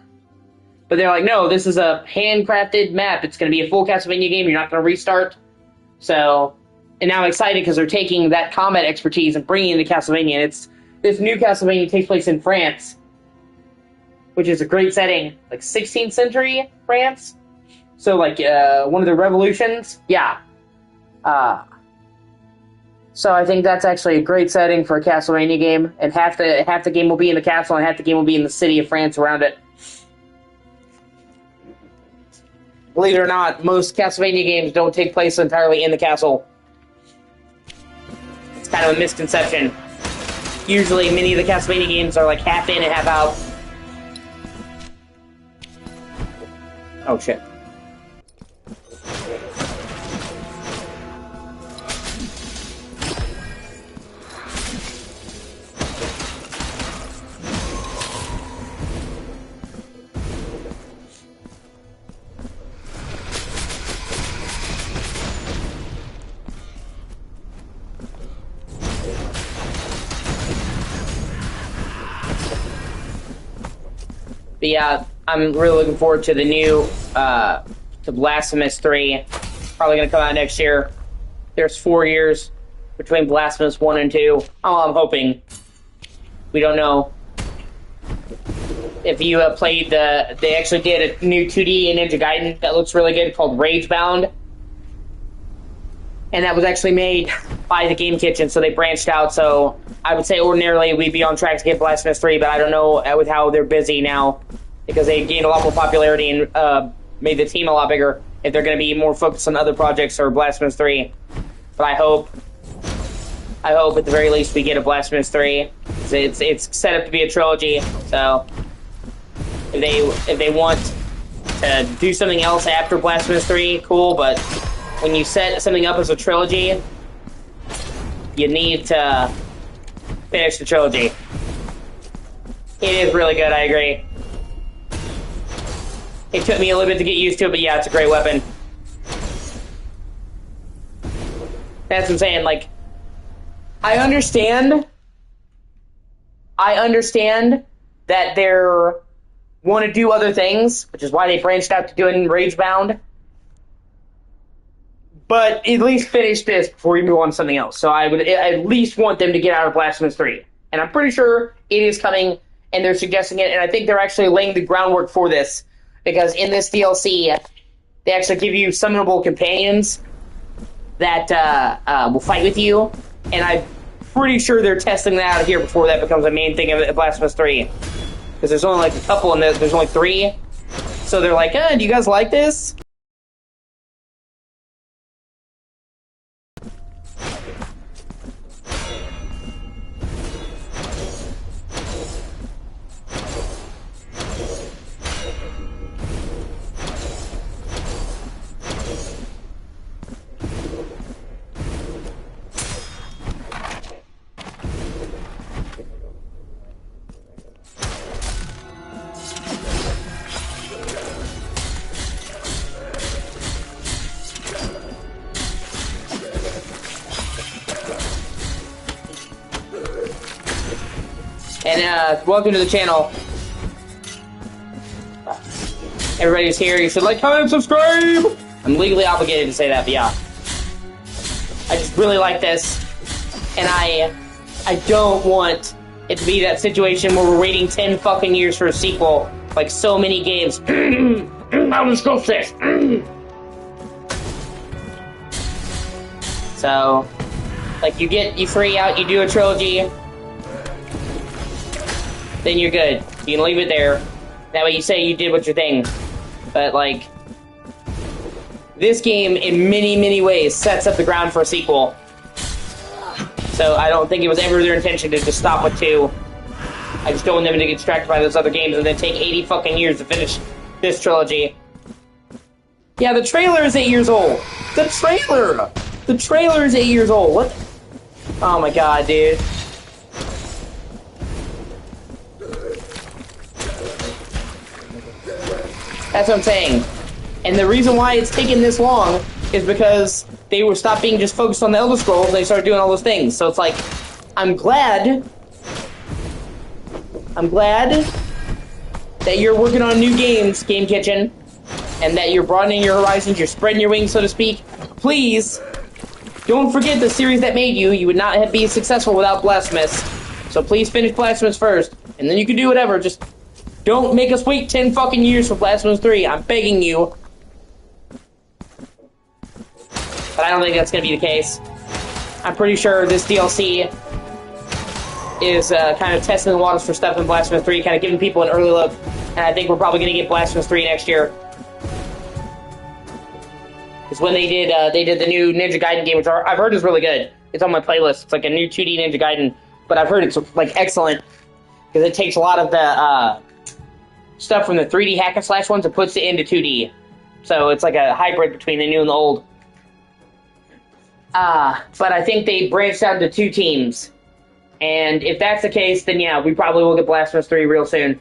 But they're like, no, this is a handcrafted map. It's going to be a full Castlevania game. You're not going to restart. So, and now I'm excited because they're taking that combat expertise and bringing it into Castlevania. And this new Castlevania takes place in France, which is a great setting, like 16th century France. So, like, one of the revolutions. Yeah. So I think that's actually a great setting for a Castlevania game, and half the game will be in the castle, and half the game will be in the city of France around it. Believe it or not, most Castlevania games don't take place entirely in the castle. It's kind of a misconception. Usually, many of the Castlevania games are like half in and half out. Oh shit. But yeah, I'm really looking forward to the new, to Blasphemous 3. Probably going to come out next year. There's 4 years between Blasphemous 1 and 2. Oh, I'm hoping. We don't know. If you played they actually did a new 2D in Ninja Gaiden that looks really good called Ragebound. And that was actually made by the Game Kitchen, so they branched out. So I would say ordinarily we'd be on track to get Blasphemous 3, but I don't know with how they're busy now, because they gained a lot more popularity and made the team a lot bigger, if they're going to be more focused on other projects or Blasphemous 3. But I hope at the very least we get a Blasphemous 3. It's set up to be a trilogy, so if they want to do something else after Blasphemous 3, cool, but when you set something up as a trilogy, you need to finish the trilogy. It is really good, I agree. It took me a little bit to get used to it, but yeah, it's a great weapon. That's what I'm saying, like, I understand that they're want to do other things, which is why they branched out to doing Ragebound. But at least finish this before we move on to something else. So I would at least want them to get out of Blasphemous 3. And I'm pretty sure it is coming, and they're suggesting it, and I think they're actually laying the groundwork for this. Because in this DLC, they actually give you summonable companions that will fight with you. And I'm pretty sure they're testing that out here before that becomes a main thing of Blasphemous 3. Because there's only like a couple, and there's only 3. So they're like, do you guys like this? And welcome to the channel. Everybody who's here, you should like, comment, and subscribe! I'm legally obligated to say that, but yeah. I just really like this. And I don't want it to be that situation where we're waiting 10 fucking years for a sequel, like so many games. Elder Scrolls 6! So, like, you free out, you do a trilogy, then you're good. You can leave it there. That way you say you did what your thing. But, like, this game, in many, many ways, sets up the ground for a sequel. So I don't think it was ever their intention to just stop with 2. I just don't want them to get distracted by those other games and then take 80 fucking years to finish this trilogy. Yeah, the trailer is 8 years old. The trailer is 8 years old. What? Oh my god, dude. That's what I'm saying. And the reason why it's taken this long is because they were stopped being just focused on the Elder Scrolls and they started doing all those things. So it's like, I'm glad that you're working on new games, Game Kitchen, and that you're broadening your horizons, you're spreading your wings, so to speak. Please, don't forget the series that made you. You would not be successful without Blasphemous. So please finish Blasphemous first, and then you can do whatever. Just don't make us wait 10 fucking years for Blasphemous 3. I'm begging you. But I don't think that's going to be the case. I'm pretty sure this DLC is kind of testing the waters for stuff in Blasphemous 3, kind of giving people an early look. And I think we're probably going to get Blasphemous 3 next year. Because when they did the new Ninja Gaiden game, which I've heard is really good. It's on my playlist. It's like a new 2D Ninja Gaiden. But I've heard it's like excellent. Because it takes a lot of the stuff from the 3D hack and slash ones and puts it into 2D. So it's like a hybrid between the new and the old. But I think they branched out into 2 teams. And if that's the case, then yeah, we probably will get Blasphemous 3 real soon.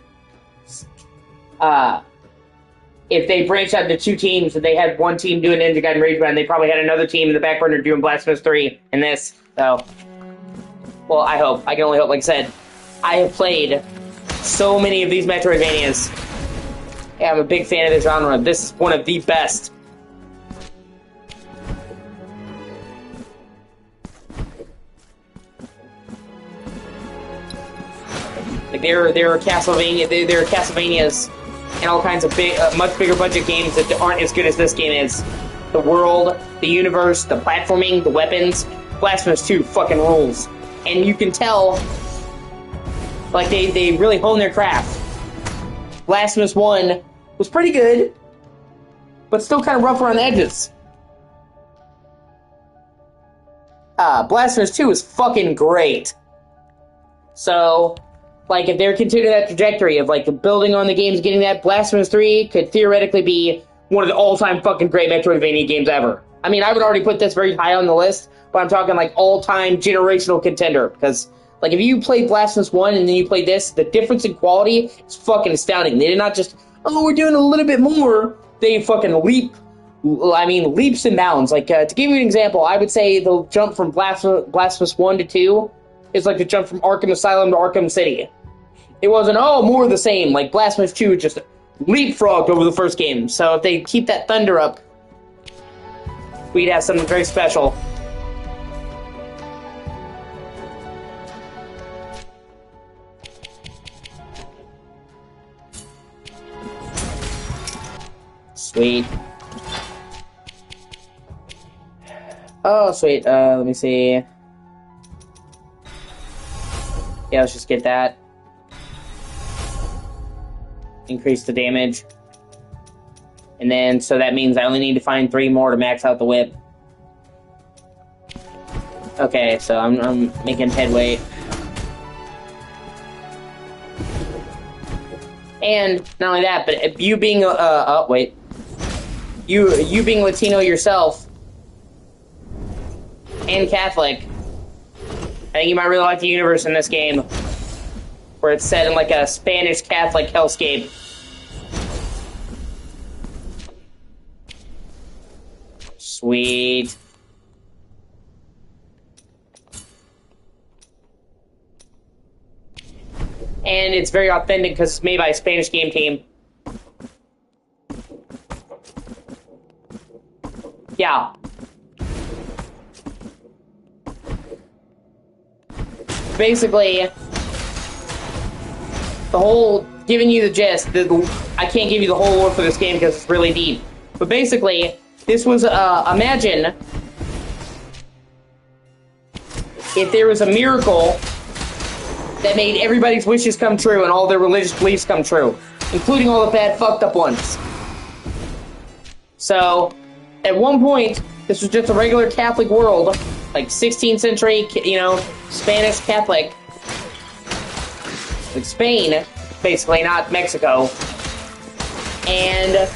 If they branched out into 2 teams and they had one team doing Ninja Gaiden Rage Band, they probably had another team in the back burner doing Blasphemous 3 and this. So, well, I hope. I can only hope. Like I said, I have played so many of these Metroidvanias. Yeah, I'm a big fan of the genre. This is one of the best. Like there are Castlevanias and all kinds of big, much bigger budget games that aren't as good as this game is. The world, the universe, the platforming, the weapons. Blasphemous 2 fucking rules, and you can tell, like they really hone their craft. Blasphemous 1 was pretty good, but still kind of rough around the edges. Blasphemous 2 is fucking great. So, like, if they're continuing that trajectory of, like, building on the games, getting that, Blasphemous 3 could theoretically be one of the all-time fucking great Metroidvania games ever. I mean, I would already put this very high on the list, but I'm talking, like, all-time generational contender, because, like, if you played Blasphemous 1 and then you played this, the difference in quality is fucking astounding. They did not just, oh, we're doing a little bit more. They fucking leaps and bounds. Like, to give you an example, I would say the jump from Blasphemous 1 to 2 is like the jump from Arkham Asylum to Arkham City. It wasn't, oh, more of the same. Like, Blasphemous 2 just leapfrogged over the first game. So if they keep that thunder up, we'd have something very special. Sweet. Oh, sweet. Let me see. Yeah, let's just get that. Increase the damage. And then, so that means I only need to find 3 more to max out the whip. Okay, so I'm making headway. And not only that, but you being you being Latino yourself and Catholic, I think you might really like the universe in this game, where it's set in like a Spanish Catholic hellscape. Sweet. And it's very authentic because it's made by a Spanish game team. Yeah. Basically, the whole, giving you the gist, I can't give you the whole lore for this game because it's really deep. But basically, this was, imagine if there was a miracle that made everybody's wishes come true and all their religious beliefs come true, including all the bad fucked up ones. So, at one point, this was just a regular Catholic world, like 16th century, you know, Spanish Catholic. Like Spain, basically, not Mexico. And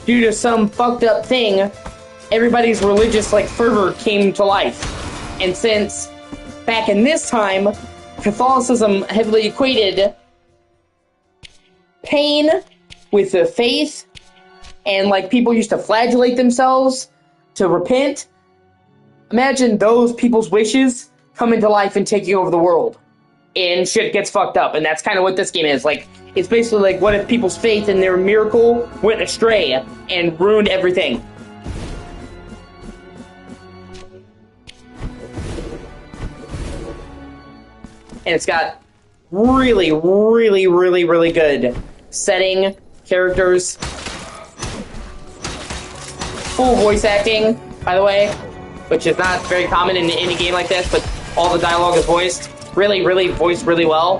due to some fucked up thing, everybody's religious, like, fervor came to life. And since back in this time, Catholicism heavily equated pain with the faith, and like people used to flagellate themselves to repent. Imagine those people's wishes coming to life and taking over the world, and shit gets fucked up. And that's kind of what this game is. Like, it's basically like, what if people's faith in their miracle went astray and ruined everything? And it's got really, really, really, really good setting, characters, full voice acting, by the way, which is not very common in any game like this, but all the dialogue is voiced. Really, really voiced really well.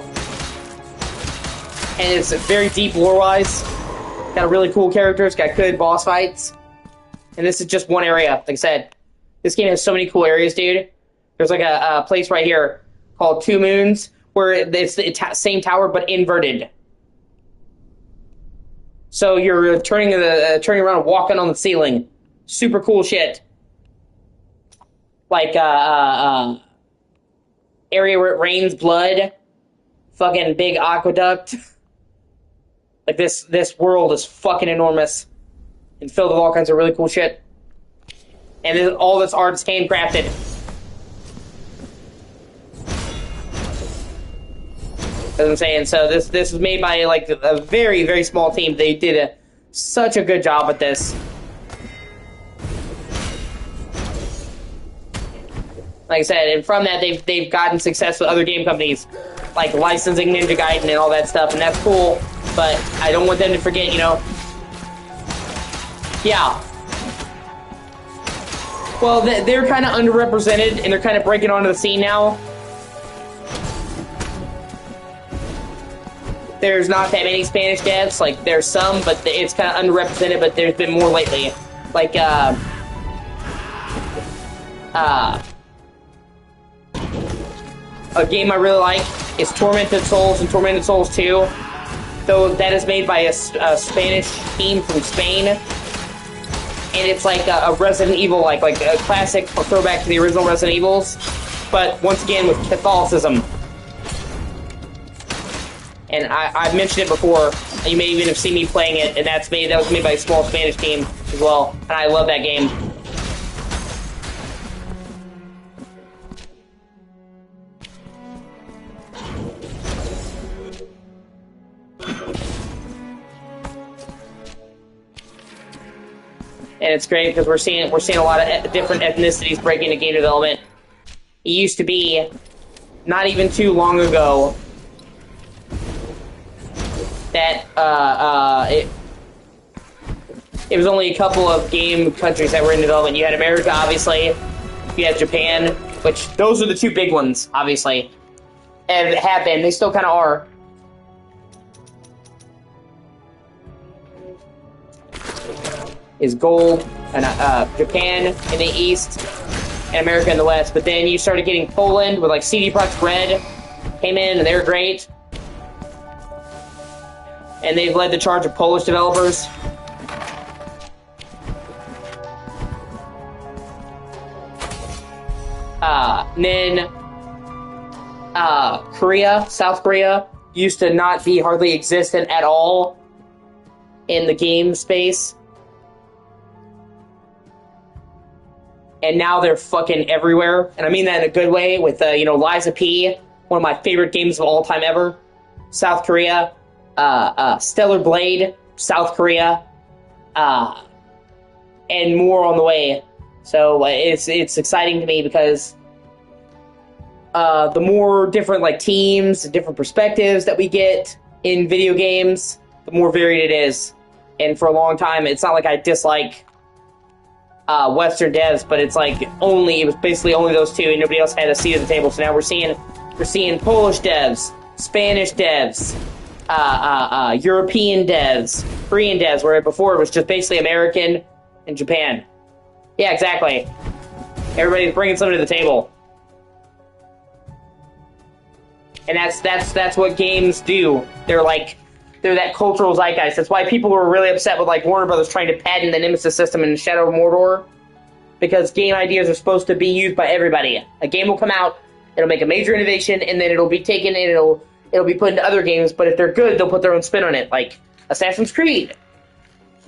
And it's very deep lore-wise. Got a really cool character, it's got good boss fights. And this is just one area, like I said. This game has so many cool areas, dude. There's like a place right here called Two Moons, where it's the same tower but inverted. So you're turning around and walking on the ceiling. Super cool shit. Like area where it rains blood. Fucking big aqueduct. Like this world is fucking enormous and filled with all kinds of really cool shit. And all this art's handcrafted. As I'm saying, so this was made by like a very, very small team. They did such a good job with this. Like I said, and from that they've gotten success with other game companies, like licensing Ninja Gaiden and all that stuff, and that's cool. But I don't want them to forget, you know. Yeah. Well, they're kind of underrepresented, and they're kind of breaking onto the scene now. There's not that many Spanish devs. Like, there's some, but it's kind of underrepresented, but there's been more lately. Like, a game I really like is Tormented Souls and Tormented Souls 2. Though that is made by a Spanish team from Spain. And it's like a Resident Evil, like a classic throwback to the original Resident Evils. But once again, with Catholicism. And I've mentioned it before. You may even have seen me playing it, and that was made by a small Spanish team as well. And I love that game. and it's great because we're seeing a lot of different ethnicities break into game development. It used to be, not even too long ago, that it was only a couple of game countries that were in development. You had America, obviously. You had Japan, which those are the two big ones, obviously, and have been. They still kind of are. Is gold and Japan in the east and America in the west. But then you started getting Poland with like CD Projekt Red came in and they're great. And they've led the charge of Polish developers. Then Korea, South Korea, used to not be hardly existent at all in the game space. And now they're fucking everywhere. And I mean that in a good way with, Liza P., one of my favorite games of all time ever. South Korea. Stellar Blade, South Korea. And more on the way. So it's exciting to me because the more different like teams, different perspectives that we get in video games, the more varied it is. And for a long time, it's not like I dislike Western devs, but it's like it was basically only those two, and nobody else had a seat at the table. So now we're seeing Polish devs, Spanish devs, European devs, Korean devs, where before it was just basically American and Japan. Yeah, exactly. Everybody's bringing something to the table, and that's what games do. They're that cultural zeitgeist. That's why people were really upset with like Warner Brothers trying to patent the Nemesis system in Shadow of Mordor, because game ideas are supposed to be used by everybody. A game will come out, it'll make a major innovation, and then it'll be taken and it'll be put into other games. But if they're good, they'll put their own spin on it. Like Assassin's Creed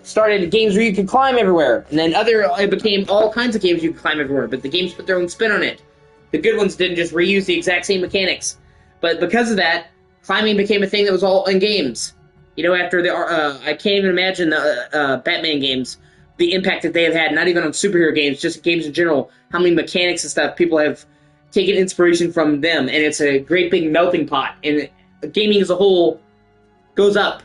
started games where you could climb everywhere, and then it became all kinds of games you could climb everywhere. But the games put their own spin on it. The good ones didn't just reuse the exact same mechanics. But because of that, climbing became a thing that was all in games. After I can't even imagine the Batman games, the impact that they have had, not even on superhero games, just games in general, how many mechanics and stuff people have taken inspiration from them, and it's a great big melting pot, and gaming as a whole goes up.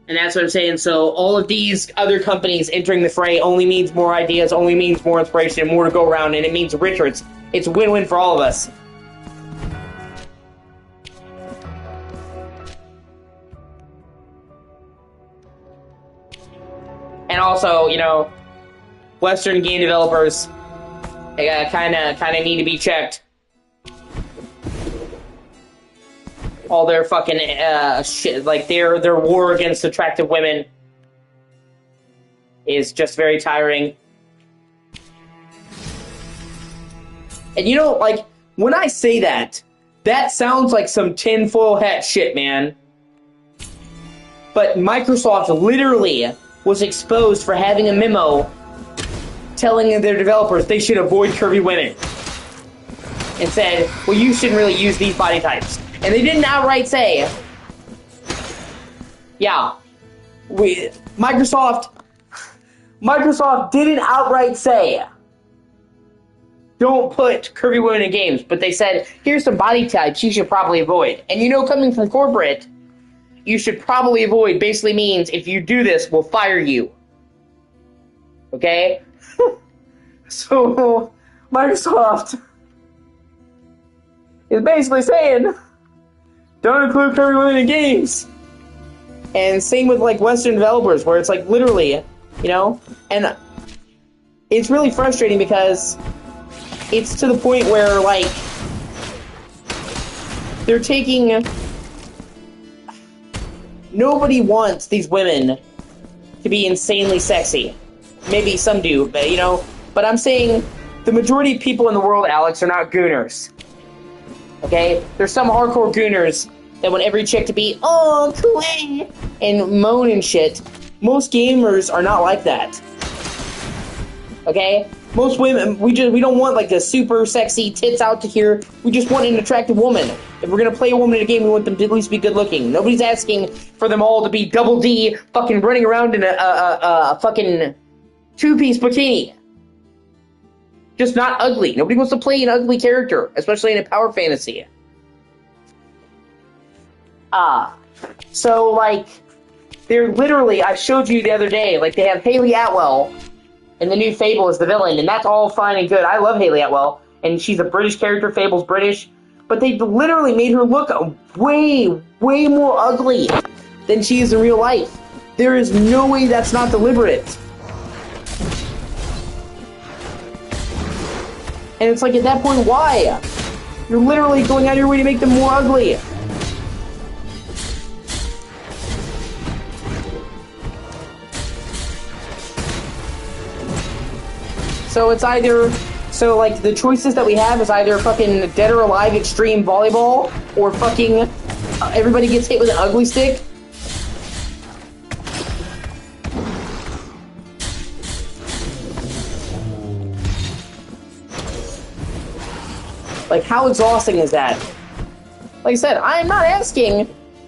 And that's what I'm saying. So all of these other companies entering the fray only means more ideas, only means more inspiration, more to go around, and it means richer. It's a win-win for all of us. And also, Western game developers, they kind of need to be checked. All their fucking shit, like their war against attractive women, is just very tiring. And when I say that sounds like some tinfoil hat shit, man. But Microsoft literally was exposed for having a memo telling their developers they should avoid curvy women. And said, well, you shouldn't really use these body types. And they didn't outright say, Microsoft didn't outright say, don't put curvy women in games, but they said, here's some body types you should probably avoid. And coming from corporate, you should probably avoid basically means if you do this, we'll fire you. Okay? So, Microsoft is basically saying, don't include curvy women in games. And same with Western developers, where it's literally, and it's really frustrating because it's to the point where they're taking. Nobody wants these women to be insanely sexy. Maybe some do, but I'm saying the majority of people in the world, Alex, are not gooners. Okay? There's some hardcore gooners that want every chick to be, oh, cool, and moan and shit. Most gamers are not like that. Okay? Most women, we don't want the super sexy tits out to here. We just want an attractive woman. If we're gonna play a woman in a game, we want them to at least be good looking. Nobody's asking for them all to be double D, fucking running around in a fucking two-piece bikini. Just not ugly. Nobody wants to play an ugly character, especially in a power fantasy. So, like, they're literally, I showed you the other day, like, they have Haley Atwell in the new Fable as the villain, and that's all fine and good. I love Haley Atwell, and she's a British character, Fable's British, but they literally made her look way, way more ugly than she is in real life. There is no way that's not deliberate. And it's like, at that point, why? You're literally going out of your way to make them more ugly. So it's either... So, like, the choices that we have is either fucking Dead or Alive Extreme Volleyball, or fucking everybody gets hit with an ugly stick. Like, how exhausting is that? Like I said, I'm not asking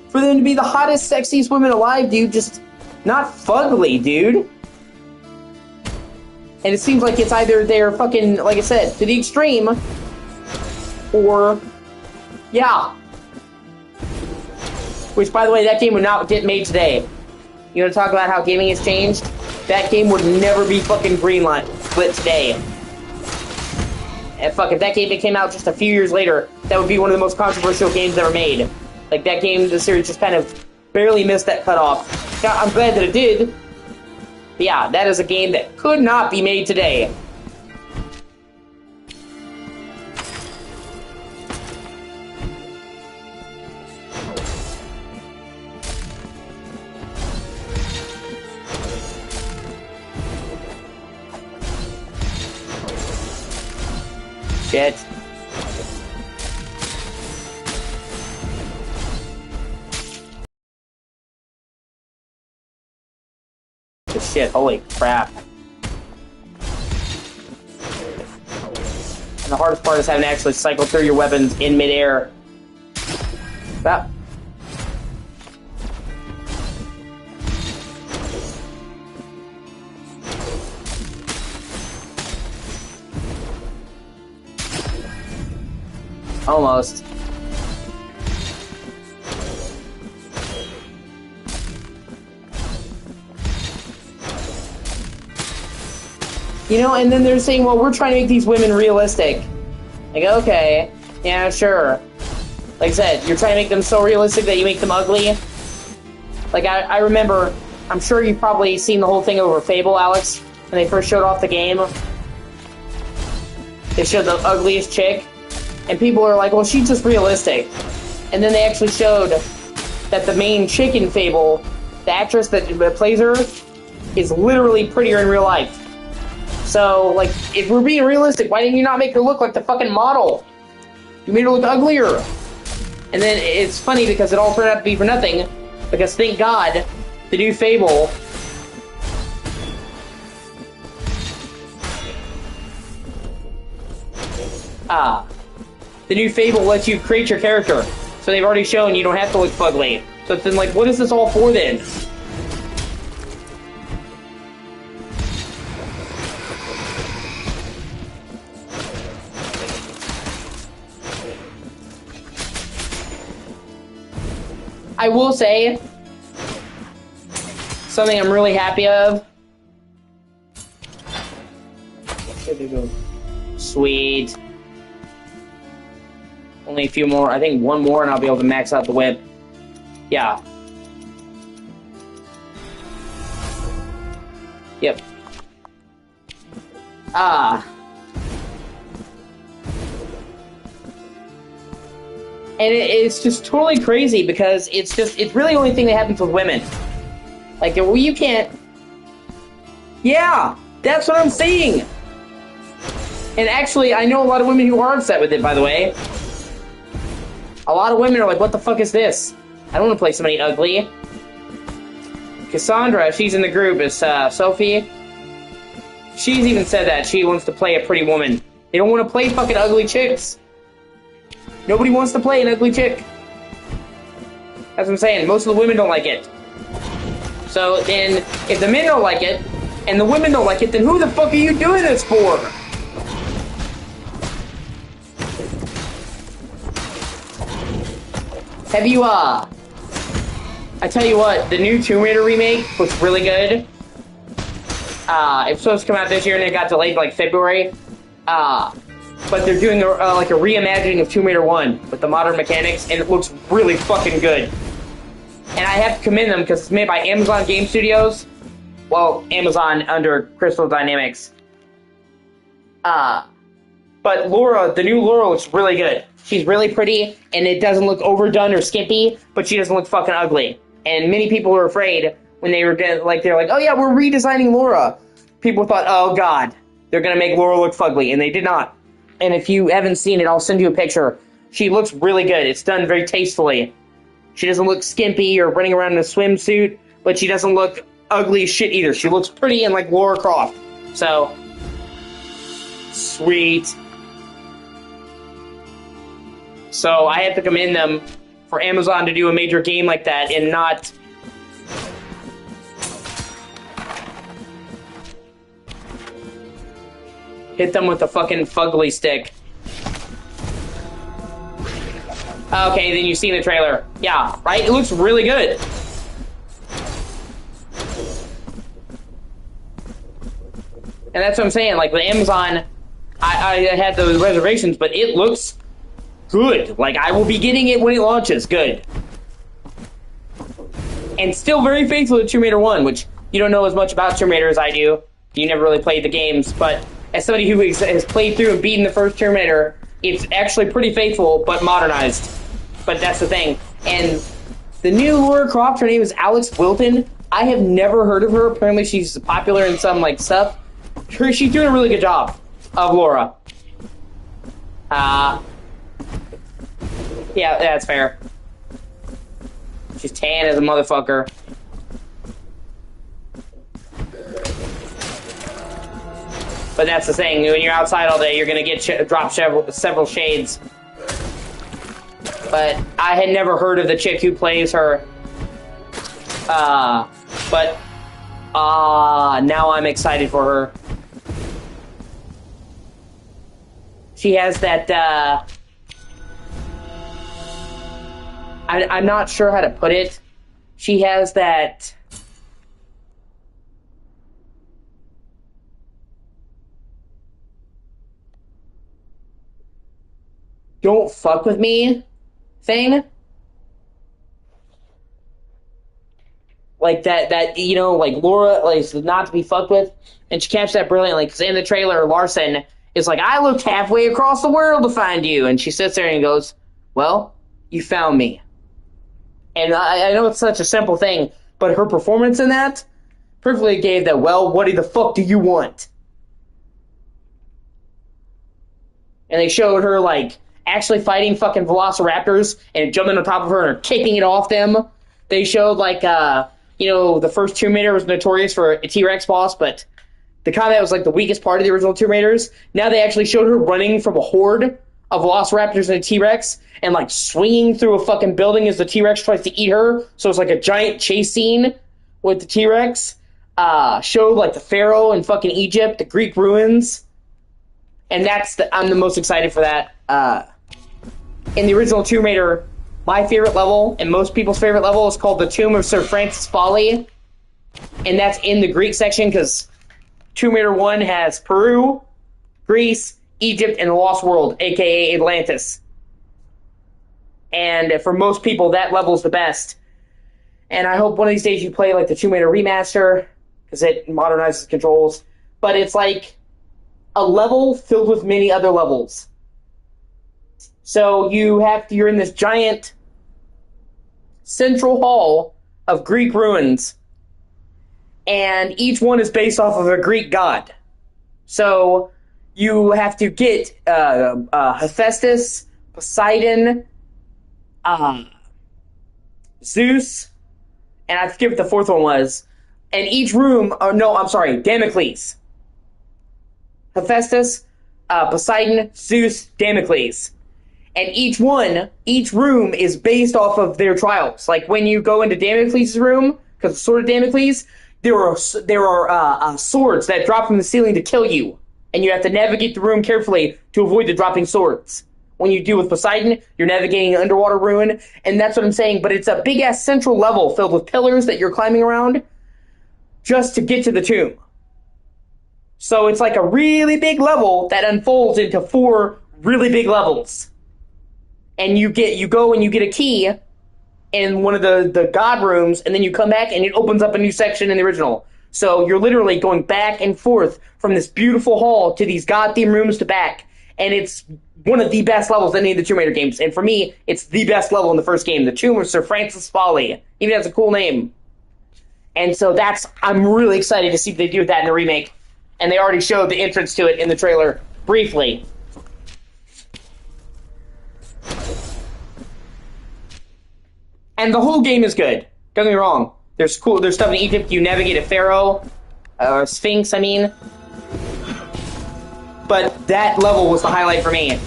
for them to be the hottest, sexiest women alive, dude. Just not fugly, dude. And it seems like it's either they're fucking, like I said, to the extreme, or, yeah. Which, by the way, that game would not get made today. You want to talk about how gaming has changed? That game would never be fucking greenlit today. And fuck, if that game came out just a few years later, that would be one of the most controversial games ever made. Like, that game, the series just kind of barely missed that cutoff. Now, I'm glad that it did. But yeah, that is a game that could not be made today. Shit. Shit, holy crap. And the hardest part is having to actually cycle through your weapons in midair. That. Almost. You know, and then they're saying, well, we're trying to make these women realistic. Like, okay, yeah, sure. Like I said, you're trying to make them so realistic that you make them ugly. Like, I remember, I'm sure you've probably seen the whole thing over Fable, Alex, when they first showed off the game. They showed the ugliest chick, and people are like, well, she's just realistic. And then they actually showed that the main chick in Fable, the actress that plays her, is literally prettier in real life. So, like, if we're being realistic, why didn't you not make her look like the fucking model? You made her look uglier. And then it's funny because it all turned out to be for nothing. Because thank God, the new Fable... the new Fable lets you create your character. So they've already shown you don't have to look fugly. So it's been like, what is this all for then? I will say, something I'm really happy of. Sweet. Only a few more. I think one more and I'll be able to max out the whip. Yeah. Yep. And it's just totally crazy because it's really the only thing that happens with women. Like, well, you can't... Yeah, that's what I'm saying! And actually, I know a lot of women who are upset with it, by the way. A lot of women are like, what the fuck is this? I don't want to play somebody ugly. Cassandra, she's in the group, is Sophie. She's even said that she wants to play a pretty woman. They don't want to play fucking ugly chicks. Nobody wants to play an ugly chick. That's what I'm saying. Most of the women don't like it. So then, if the men don't like it, and and the women don't like it, then who the fuck are you doing this for? Have you, I tell you what, the new Tomb Raider remake looks really good. It's supposed to come out this year and it got delayed like February. But they're doing like a reimagining of Tomb Raider 1 with the modern mechanics, and it looks really fucking good. And I have to commend them because it's made by Amazon Game Studios. Well, Amazon under Crystal Dynamics. But Laura, the new Laura looks really good. She's really pretty, and it doesn't look overdone or skimpy, but she doesn't look fucking ugly. And many people were afraid when they were they're like, oh yeah, we're redesigning Laura. People thought, oh god, they're gonna make Laura look fugly, and they did not. And if you haven't seen it, I'll send you a picture. She looks really good. It's done very tastefully. She doesn't look skimpy or running around in a swimsuit, but she doesn't look ugly as shit either. She looks pretty and like Lara Croft. So, sweet. So I have to commend them for Amazon to do a major game like that and not hit them with the fucking fugly stick. Okay, then you've seen the trailer. Yeah, right? It looks really good. And that's what I'm saying. Like, with Amazon, I had those reservations, but it looks good. Like, I will be getting it when it launches. Good. And still very faithful to Tomb Raider 1, which you don't know as much about Tomb Raider as I do. You never really played the games, but as somebody who has played through and beaten the first Tomb Raider, it's actually pretty faithful, but modernized. But that's the thing. And the new Lara Croft, her name is Alex Wilton. I have never heard of her. Apparently she's popular in some, like, stuff. She's doing a really good job of Laura. Yeah, that's fair. She's tan as a motherfucker. But that's the thing. When you're outside all day, you're gonna get dropped several shades. But I had never heard of the chick who plays her. But now I'm excited for her. She has that, I'm not sure how to put it. She has that... don't fuck with me thing. Like that, you know, like Laura, like, not to be fucked with. And she captured that brilliantly, because in the trailer, Larson is like, I looked halfway across the world to find you. And she sits there and goes, well, you found me. And I know it's such a simple thing, but her performance in that perfectly gave that, well, what the fuck do you want? And they showed her, like, actually fighting fucking velociraptors and jumping on top of her and kicking it off them. They showed, like, you know, the first Tomb Raider was notorious for a T-Rex boss, but the combat was, like, the weakest part of the original Tomb Raiders. Now they actually showed her running from a horde of velociraptors and a T-Rex and, like, swinging through a fucking building as the T-Rex tries to eat her. So it's like a giant chase scene with the T-Rex. Showed, like, the Pharaoh in fucking Egypt, the Greek ruins. And I'm the most excited for that. In the original Tomb Raider, my favorite level, and most people's favorite level, is called the Tomb of Sir Francis Folly. And that's in the Greek section, because Tomb Raider 1 has Peru, Greece, Egypt, and the Lost World, aka Atlantis. And for most people, that level's the best. And I hope one of these days you play, like, the Tomb Raider remaster, because it modernizes controls. But it's like a level filled with many other levels. So you're in this giant central hall of Greek ruins, and each one is based off of a Greek god. So you have to get Hephaestus, Poseidon, Zeus, and I forget what the fourth one was. And each room, Damocles. Hephaestus, Poseidon, Zeus, Damocles. And each room is based off of their trials. Like, when you go into Damocles' room, because the Sword of Damocles, there are swords that drop from the ceiling to kill you, and you have to navigate the room carefully to avoid the dropping swords. When you deal with Poseidon, you're navigating an underwater ruin, and that's what I'm saying. But it's a big-ass central level filled with pillars that you're climbing around just to get to the tomb. So it's like a really big level that unfolds into 4 really big levels. And you go and you get a key in one of the god rooms, and then you come back and it opens up a new section in the original. So you're literally going back and forth from this beautiful hall to these god themed rooms to back. And it's one of the best levels in any of the Tomb Raider games. And for me, it's the best level in the first game. The Tomb of Sir Francis Folly. Even has a cool name. And so I'm really excited to see what they do with that in the remake. And they already showed the entrance to it in the trailer briefly. And the whole game is good. Don't get me wrong. There's stuff in Egypt. You navigate a pharaoh, or sphinx, I mean. But that level was the highlight for me.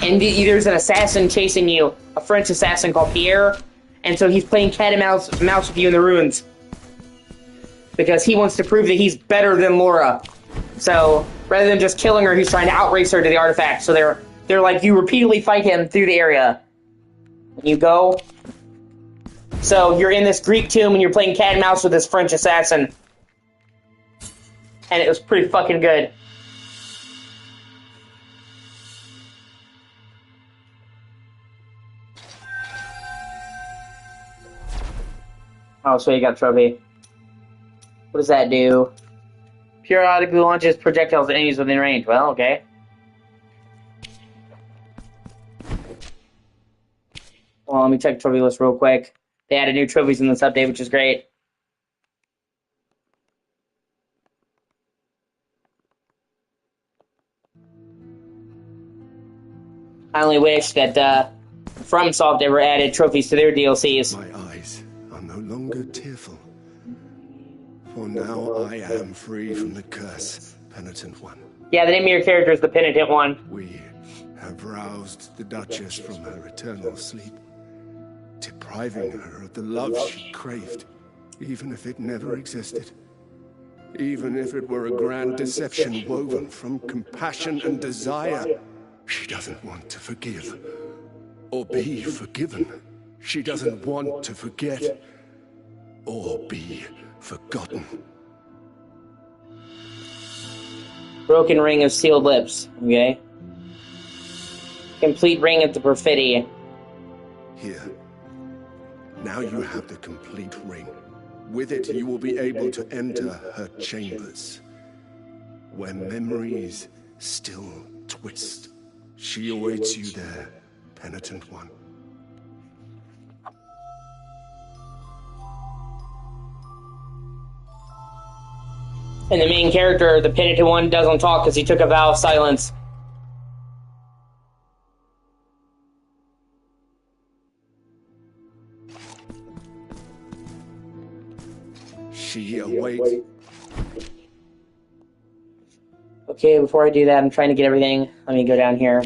And there's an assassin chasing you, a French assassin called Pierre. And so he's playing cat and mouse with you in the ruins. Because he wants to prove that he's better than Laura. So, rather than just killing her, he's trying to outrace her to the artifact. So they're like, you repeatedly fight him through the area. When you go. So, you're in this Greek tomb and you're playing cat and mouse with this French assassin. And it was pretty fucking good. Oh, so you got a trophy. What does that do? Periodically launches projectiles at enemies within range. Well, okay. Well, let me check the trophy list real quick. They added new trophies in this update, which is great. I only wish that FromSoft ever added trophies to their DLCs. My eyes are no longer tearful. For now I am free from the curse, Penitent One. Yeah, the name of your character is the Penitent One. We have roused the Duchess from her eternal sleep, depriving her of the love she craved, even if it never existed. Even if it were a grand deception woven from compassion and desire. She doesn't want to forgive, or be forgiven. She doesn't want to forget, or be forgotten. Broken ring of sealed lips, okay? Complete ring of the perfidy. Here. Now you have the complete ring. With it, you will be able to enter her chambers, where memories still twist. She awaits you there, Penitent One. And the main character, the Penitent One, doesn't talk because he took a vow of silence. She awaits. Okay, before I do that, I'm trying to get everything. Let me go down here.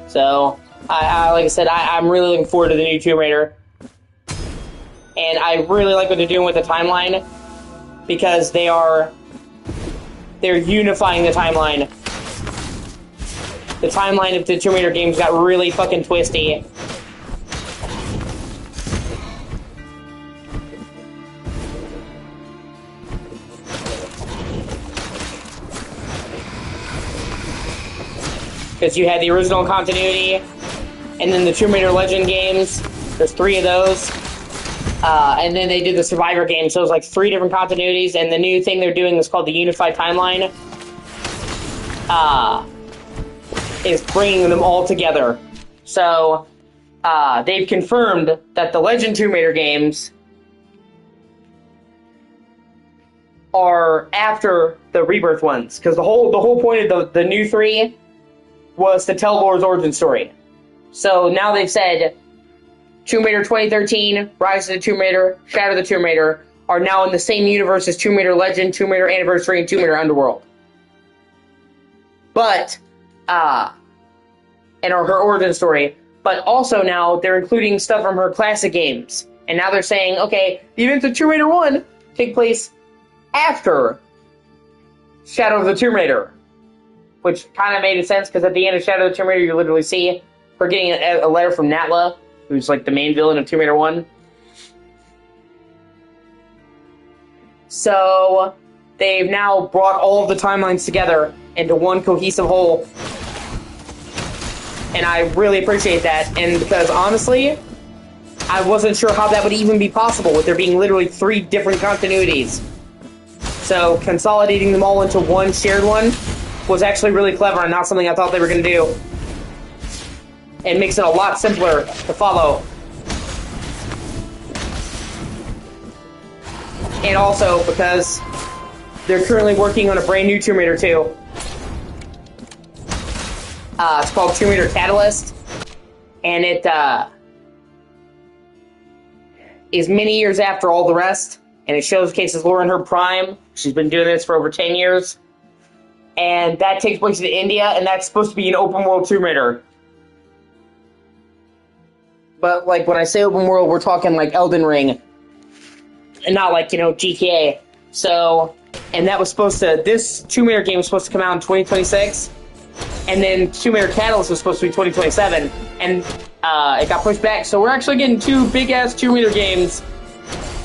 So, like I said, I'm really looking forward to the new Tomb Raider. And I really like what they're doing with the timeline, because they're unifying the timeline. The timeline of the Tomb Raider games got really fucking twisty. Because you had the original continuity, and then the Tomb Raider Legend games. There's 3 of those. And then they did the Survivor game, so it was like 3 different continuities, and the new thing they're doing is called the Unified Timeline. Is bringing them all together. So, they've confirmed that the Legend Tomb Raider games are after the Rebirth ones, because the whole point of the new 3 was to tell Laura's origin story. So now they've said Tomb Raider 2013, Rise of the Tomb Raider, Shadow of the Tomb Raider are now in the same universe as Tomb Raider Legend, Tomb Raider Anniversary, and Tomb Raider Underworld. But, and her origin story. But also now they're including stuff from her classic games. And now they're saying, okay, the events of Tomb Raider 1 take place after Shadow of the Tomb Raider. Which kind of made sense, because at the end of Shadow of the Tomb Raider, you literally see her getting a letter from Natla, who's like the main villain of Tomb Raider 1. So, they've now brought all of the timelines together into one cohesive whole. And I really appreciate that. And because, honestly, I wasn't sure how that would even be possible with there being literally 3 different continuities. So, consolidating them all into one shared one was actually really clever and not something I thought they were going to do. It makes it a lot simpler to follow. And also because they're currently working on a brand new Tomb Raider 2. It's called Tomb Raider Catalyst. And it is many years after all the rest. And it showcases Laura in her prime. She's been doing this for over 10 years. And that takes place in India, and that's supposed to be an open world Tomb Raider. But, like, when I say open world, we're talking, like, Elden Ring. And not, like, GTA. So, and that was supposed to... This Tomb Raider game was supposed to come out in 2026. And then Tomb Raider Catalyst was supposed to be 2027. And it got pushed back. So we're actually getting 2 big-ass Tomb Raider games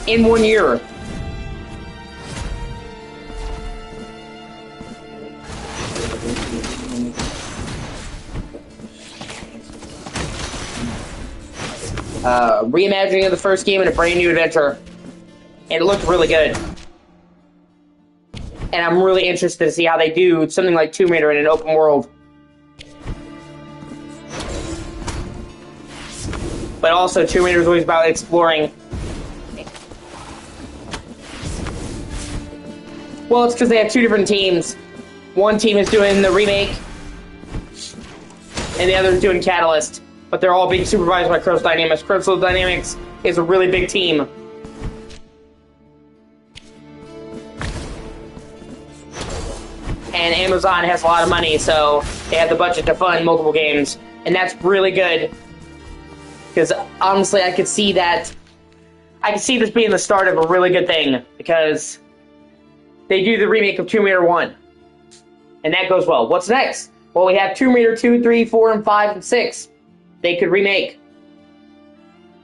in 1 year. Reimagining of the first game in a brand new adventure. And it looked really good. And I'm really interested to see how they do something like Tomb Raider in an open world. But also, Tomb Raider is always about exploring. Well, it's because they have 2 different teams. One team is doing the remake, and the other is doing Catalyst. But they're all being supervised by Crystal Dynamics. Crystal Dynamics is a really big team. And Amazon has a lot of money, so they have the budget to fund multiple games. And that's really good. Because, honestly, I could see that... I could see this being the start of a really good thing. Because they do the remake of Tomb Raider 1. And that goes well. What's next? Well, we have Tomb Raider 2, 3, 4, and 5, and 6. They could remake.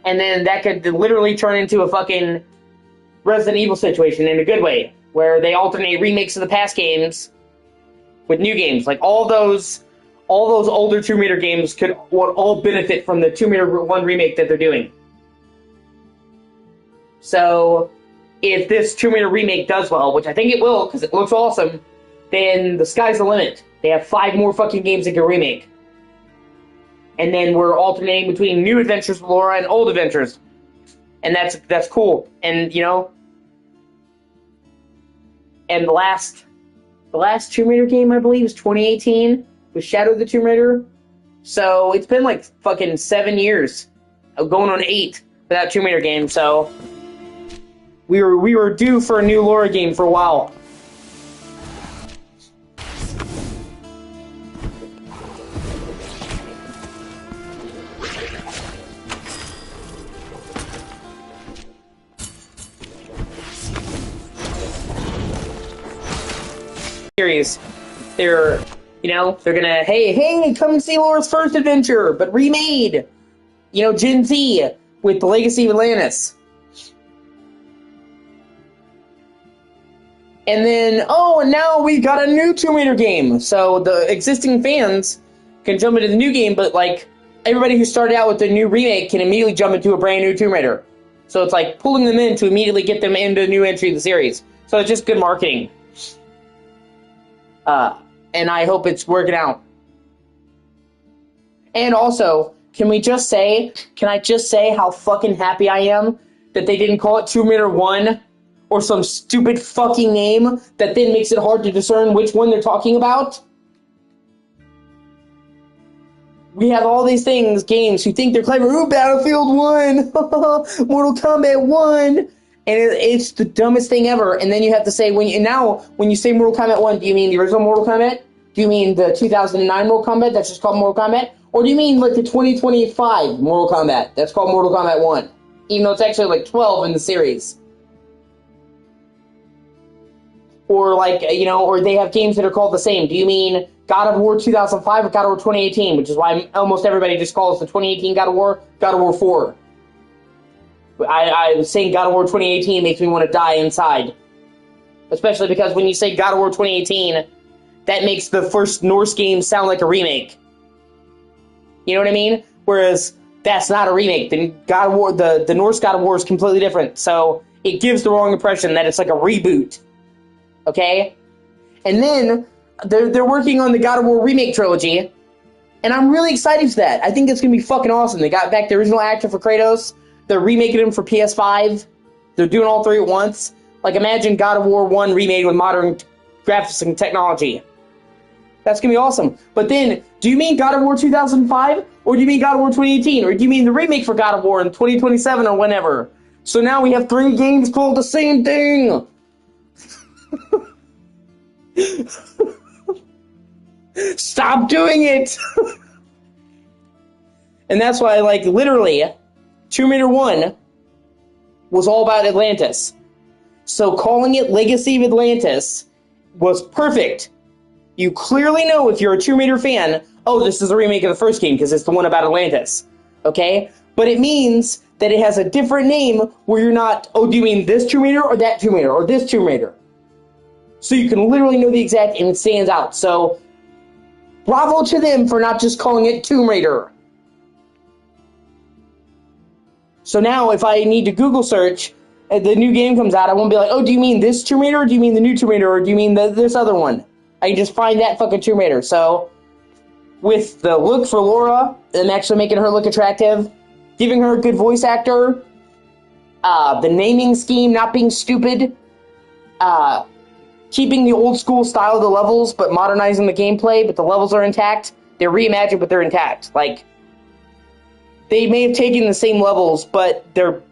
And then that could literally turn into a fucking Resident Evil situation in a good way. Where they alternate remakes of the past games with new games. Like, all those older Tomb Raider games would all benefit from the Tomb Raider 1 remake that they're doing. So, if this Tomb Raider remake does well, which I think it will, because it looks awesome, then the sky's the limit. They have 5 more fucking games they can remake. And then we're alternating between new adventures with Laura and old adventures. And that's cool. And, and the last Tomb Raider game, I believe, is 2018, with Shadow of the Tomb Raider. So, it's been like fucking 7 years, going on 8, without Tomb Raider game, so... We were due for a new Laura game for a while. Series. They're gonna, hey, come see Laura's first adventure, but remade! Gen Z, with the Legacy of Atlantis. And then, and now we got a new Tomb Raider game. So the existing fans can jump into the new game, but, like, everybody who started out with the new remake can immediately jump into a brand new Tomb Raider. So it's like pulling them in to immediately get them into a new entry of the series. So it's just good marketing. And I hope it's working out. And also, can I just say how fucking happy I am that they didn't call it Tomb Raider 1 or some stupid fucking name that then makes it hard to discern which one they're talking about? we have all these games who think they're clever. Ooh, Battlefield 1, Mortal Kombat 1, and it's the dumbest thing ever. And then you have to say, when you say Mortal Kombat 1, do you mean the original Mortal Kombat? Do you mean the 2009 Mortal Kombat that's just called Mortal Kombat? Or do you mean like the 2025 Mortal Kombat that's called Mortal Kombat 1? Even though it's actually like 12 in the series. Or like, or they have games that are called the same. Do you mean God of War 2005 or God of War 2018? Which is why almost everybody just calls the 2018 God of War 4. I was saying God of War 2018 makes me want to die inside. Especially because when you say God of War 2018, that makes the first Norse game sound like a remake. You know what I mean? Whereas that's not a remake. The God of War, the Norse God of War is completely different. So it gives the wrong impression that it's like a reboot. Okay? And then they're working on the God of War remake trilogy, and I'm really excited for that. I think it's gonna be fucking awesome. They got back the original actor for Kratos. They're remaking him for PS5. They're doing all three at once. Like, imagine God of War 1 remade with modern graphics and technology. That's gonna be awesome. But then, do you mean God of War 2005? Or do you mean God of War 2018? Or do you mean the remake for God of War in 2027 or whenever? So now we have 3 games called the same thing! Stop doing it! And that's why, like, literally, Tomb Raider 1 was all about Atlantis. So calling it Legacy of Atlantis was perfect. You clearly know, if you're a Tomb Raider fan, oh, this is a remake of the first game because it's the one about Atlantis. Okay? But it means that it has a different name where you're not, oh, do you mean this Tomb Raider or that Tomb Raider or this Tomb Raider? So you can literally know the exact, and it stands out. So, bravo to them for not just calling it Tomb Raider. So now, if I need to Google search, the new game comes out, I won't be like, oh, do you mean this Tomb Raider, or do you mean the new Tomb Raider, or do you mean this other one? I can just find that fucking Tomb Raider. So, with the look for Laura, and actually making her look attractive, giving her a good voice actor, the naming scheme not being stupid, keeping the old school style of the levels, but modernizing the gameplay, but the levels are intact. They're reimagined, but they're intact. Like, they may have taken the same levels, but they're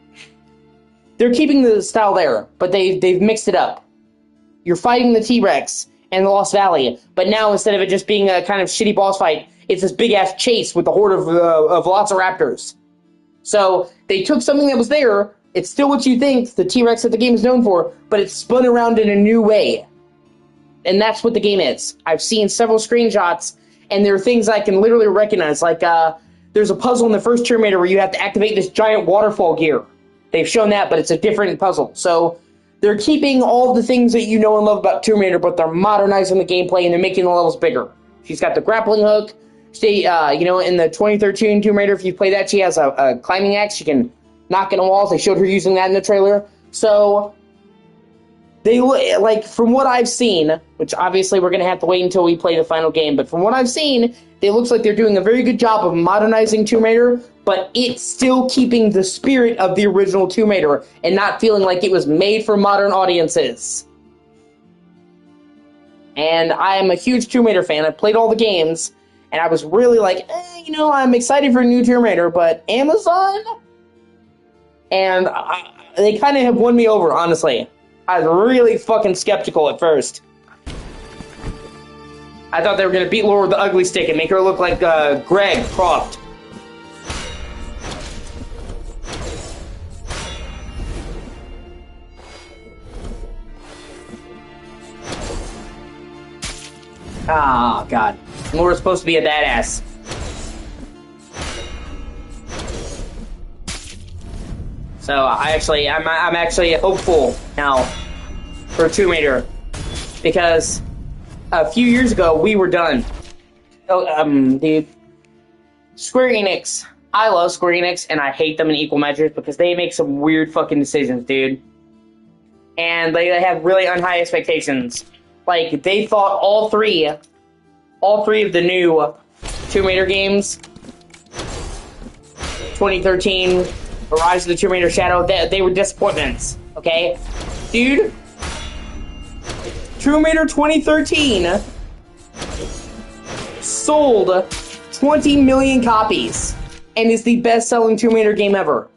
keeping the style there, but they've mixed it up. You're fighting the T-Rex and the Lost Valley, but now instead of it just being a kind of shitty boss fight, it's this big-ass chase with the horde of Velociraptors. So, they took something that was there, it's still what you think the T-Rex that the game is known for, but it's spun around in a new way. And that's what the game is. I've seen several screenshots, and there are things I can literally recognize, like, there's a puzzle in the first Tomb Raider where you have to activate this giant waterfall gear. They've shown that, but it's a different puzzle. So, they're keeping all the things that you know and love about Tomb Raider, but they're modernizing the gameplay, and they're making the levels bigger. She's got the grappling hook. She, in the 2013 Tomb Raider, if you play that, she has a climbing axe. She can knock into walls. They showed her using that in the trailer. So, from what I've seen, which obviously we're going to have to wait until we play the final game, but from what I've seen, it looks like they're doing a very good job of modernizing Tomb Raider, but it's still keeping the spirit of the original Tomb Raider and not feeling like it was made for modern audiences. And I am a huge Tomb Raider fan. I played all the games, and I was really like, I'm excited for a new Tomb Raider, but Amazon? And they kind of have won me over, honestly. I was really fucking skeptical at first. I thought they were going to beat Laura with the ugly stick and make her look like Greg Croft. Ah, God. Laura's supposed to be a badass. So I'm actually hopeful now for Tomb Raider, because a few years ago we were done. The Square Enix. I love Square Enix, and I hate them in equal measures because they make some weird fucking decisions, dude. And they have really unhigh expectations. Like, they thought all three of the new Tomb Raider games, 2013, Rise of the Tomb Raider Shadow, they were disappointments, okay? Dude, Tomb Raider 2013 sold 20 million copies and is the best-selling Tomb Raider game ever.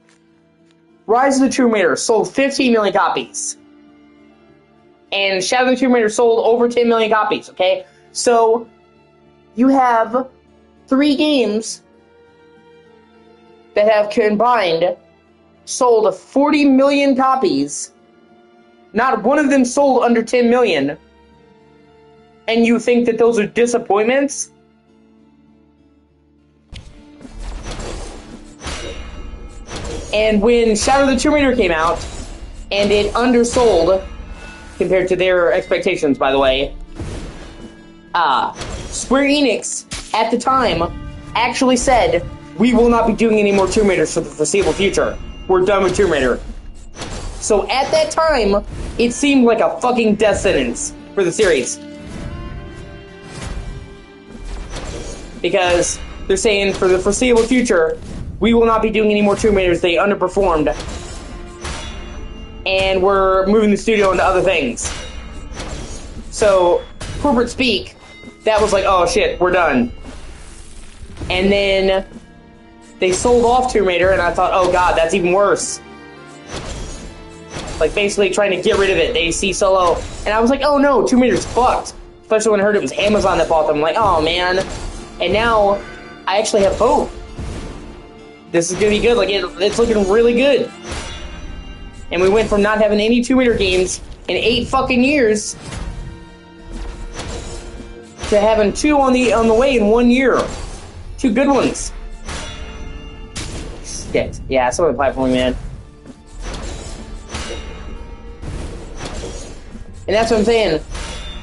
Rise of the Tomb Raider sold 15 million copies. And Shadow of the Tomb Raider sold over 10 million copies, okay? So, you have 3 games that have combined sold 40 million copies. Not one of them sold under 10 million. And you think that those are disappointments? And when Shadow of the Tomb Raider came out, and it undersold, compared to their expectations, by the way, Square Enix, at the time, actually said, we will not be doing any more Tomb Raiders for the foreseeable future. We're done with Tomb Raider. So at that time, it seemed like a fucking death sentence for the series. Because they're saying, for the foreseeable future, we will not be doing any more Tomb Raiders. They underperformed. And we're moving the studio into other things. So, corporate speak, that was like, oh shit, we're done. And then they sold off Tomb Raider, and I thought, oh god, that's even worse. Like, basically trying to get rid of it. They see Solo, and I was like, oh no, Tomb Raider's fucked. Especially when I heard it was Amazon that bought them. I'm like, oh man. And now, I actually have hope. This is gonna be good. Like, it's looking really good. And we went from not having any Tomb Raider games in 8 fucking years to having 2 on the way in 1 year. 2 good ones. Shit. Yeah, some of the platforming, man. And that's what I'm saying.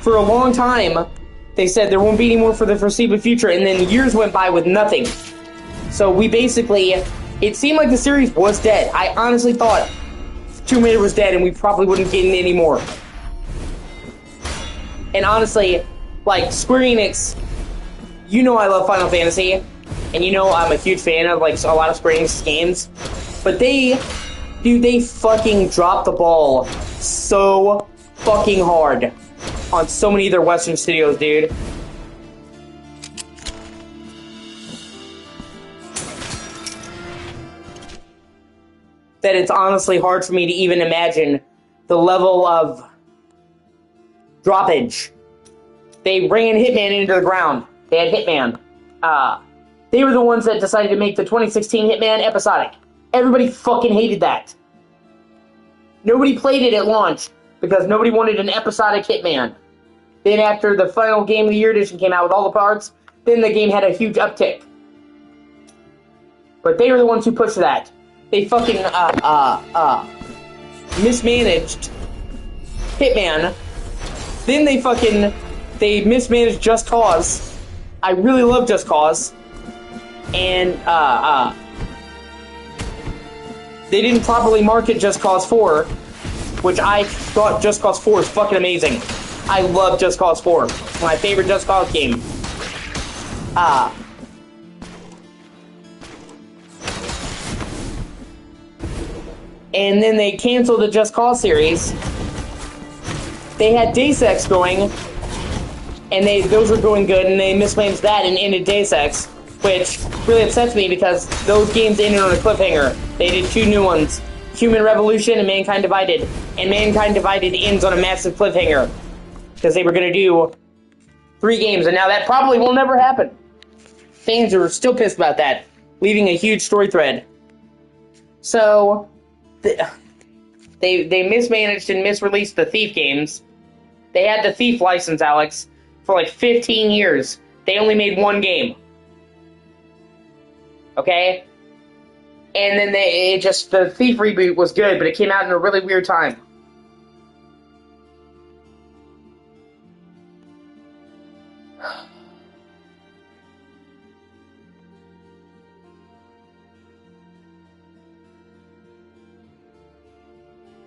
For a long time, they said there won't be any more for the foreseeable future, and then years went by with nothing. So we basically, it seemed like the series was dead. I honestly thought Tomb Raider was dead and we probably wouldn't get any more. And honestly, like, Square Enix, you know I love Final Fantasy, and you know I'm a huge fan of, like, a lot of Square Enix games, but they fucking dropped the ball so fucking hard on so many of their Western studios, dude. That it's honestly hard for me to even imagine the level of droppage. They ran Hitman into the ground. They had Hitman. They were the ones that decided to make the 2016 Hitman episodic. Everybody fucking hated that. Nobody played it at launch because nobody wanted an episodic Hitman. Then after the final Game of the Year edition came out with all the parts, then the game had a huge uptick. But they were the ones who pushed that. They fucking, mismanaged Hitman. Then they mismanaged Just Cause. I really love Just Cause. And, they didn't properly market Just Cause 4, which I thought Just Cause 4 is fucking amazing. I love Just Cause 4. It's my favorite Just Cause game. And then they canceled the Just Cause series. They had Deus Ex going, and those were going good, and they mismanaged that and ended Deus Ex, which really upsets me because those games ended on a cliffhanger. They did 2 new ones, Human Revolution and Mankind Divided, and Mankind Divided ends on a massive cliffhanger because they were going to do 3 games, and now that probably will never happen. Fans are still pissed about that, leaving a huge story thread. So they mismanaged and misreleased the Thief games. They had the Thief license, Alex, for like 15 years. They only made 1 game. Okay? And then the Thief reboot was good, but it came out in a really weird time.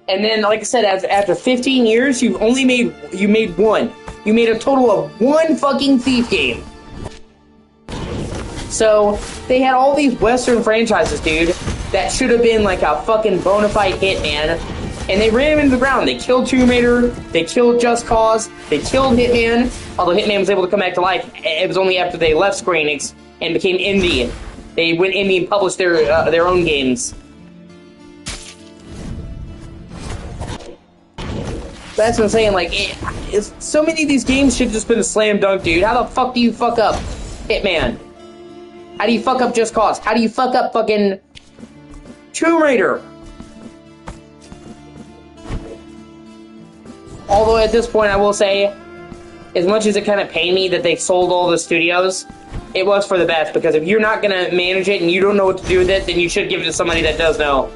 And then, like I said, after 15 years, you made 1. You made a total of 1 fucking Thief game. So, they had all these Western franchises, dude, that should have been like a fucking bona fide hit, man. And they ran him into the ground. They killed Tomb Raider, they killed Just Cause, they killed Hitman, although Hitman was able to come back to life. It was only after they left Square Enix and became indie. They went indie and published their own games. That's what I'm saying, like, so many of these games should have just been a slam dunk, dude. How the fuck do you fuck up Hitman? How do you fuck up Just Cause? How do you fuck up fucking Tomb Raider? Although at this point, I will say, as much as it kind of pained me that they sold all the studios, it was for the best, because if you're not going to manage it and you don't know what to do with it, then you should give it to somebody that does know.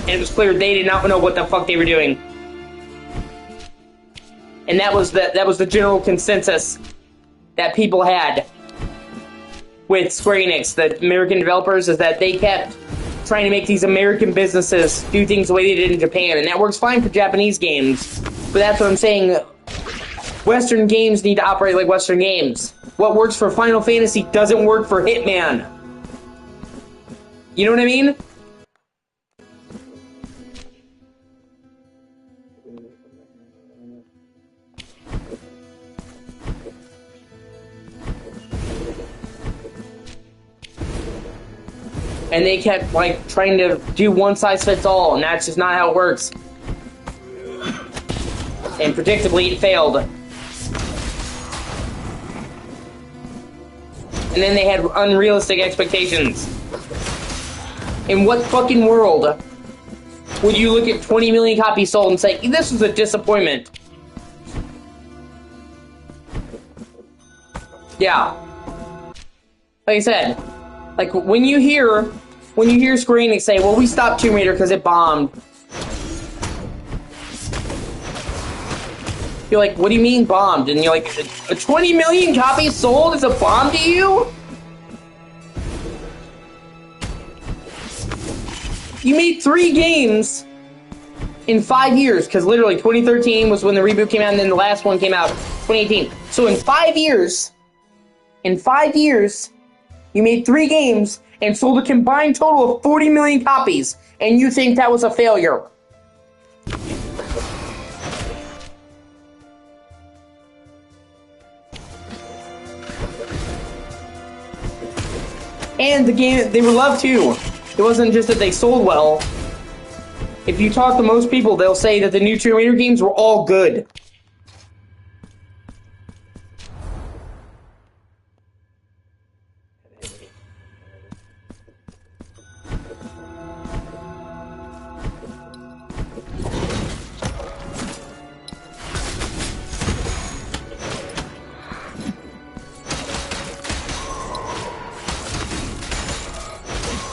And it was clear they did not know what the fuck they were doing. And that was the general consensus that people had with Square Enix, the American developers, is that they kept trying to make these American businesses do things the way they did in Japan, and that works fine for Japanese games. But that's what I'm saying. Western games need to operate like Western games. What works for Final Fantasy doesn't work for Hitman. You know what I mean? And they kept, like, trying to do one-size-fits-all, and that's just not how it works. And predictably, it failed. And then they had unrealistic expectations. In what fucking world would you look at 20 million copies sold and say, this was a disappointment? Yeah. Like I said, like, when you hear Square Enix say, well, we stopped Tomb Raider because it bombed. You're like, what do you mean bombed? And you're like, 20 million copies sold is a bomb to you? You made 3 games in 5 years, because literally 2013 was when the reboot came out, and then the last one came out 2018. So in 5 years, you made 3 games and sold a combined total of 40 million copies, and you think that was a failure? And the game, they were loved too. It wasn't just that they sold well. If you talk to most people, they'll say that the new Tomb Raider games were all good.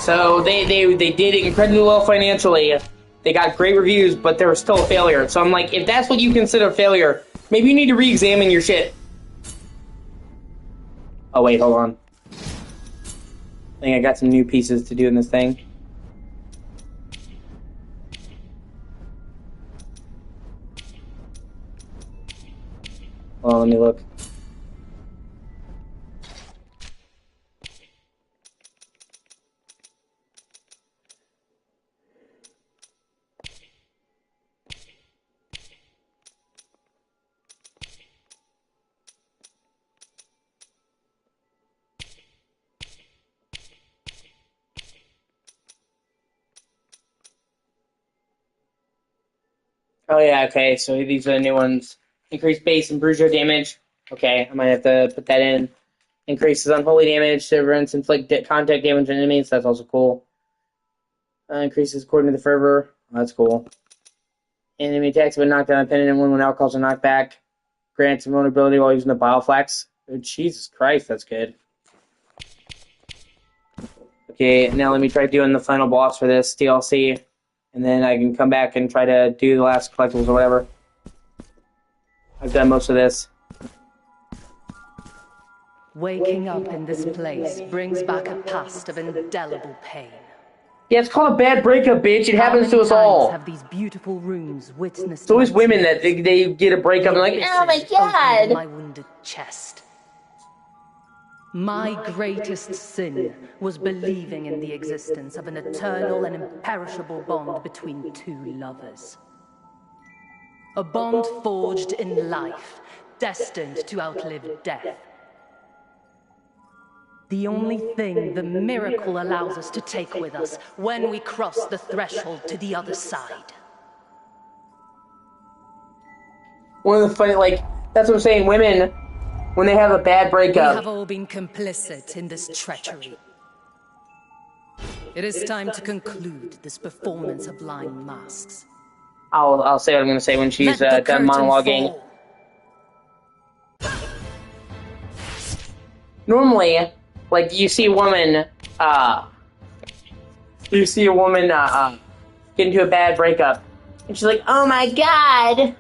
So they did incredibly well financially. They got great reviews, but they were still a failure. So I'm like, if that's what you consider a failure, maybe you need to re-examine your shit. Oh wait, hold on. I think I got some new pieces to do in this thing. Well, let me look. Oh yeah, okay, so these are the new ones. Increased base and bruiser damage. Okay, I might have to put that in. Increases unholy damage, severance, inflict contact damage on enemies. That's also cool. Increases according to the fervor. That's cool. Enemy attacks have been knocked down depending on when alcohols are knocked back. Grants invulnerability while using the bioflax. Oh, Jesus Christ, that's good. Okay, now let me try doing the final boss for this DLC. And then I can come back and try to do the last collectibles or whatever. I've done most of this. Waking up in this place brings back a past of indelible pain. Yeah, it's called a bad breakup, bitch. It happens to us all. Have these beautiful rooms witnessed? It's always women that they get a breakup and like, oh my god! My wounded chest. My greatest sin was believing in the existence of an eternal and imperishable bond between 2 lovers. A bond forged in life, destined to outlive death. The only thing the miracle allows us to take with us when we cross the threshold to the other side. One of the funny, like, that's what I'm saying, women, when they have a bad We breakup, have all been complicit in this treachery. It is time to conclude this performance of lying masks. I'll say what I'm going to say when she's Let the done curtain monologuing. fall. Normally, like, you see a woman get into a bad breakup, and she's like, oh my god,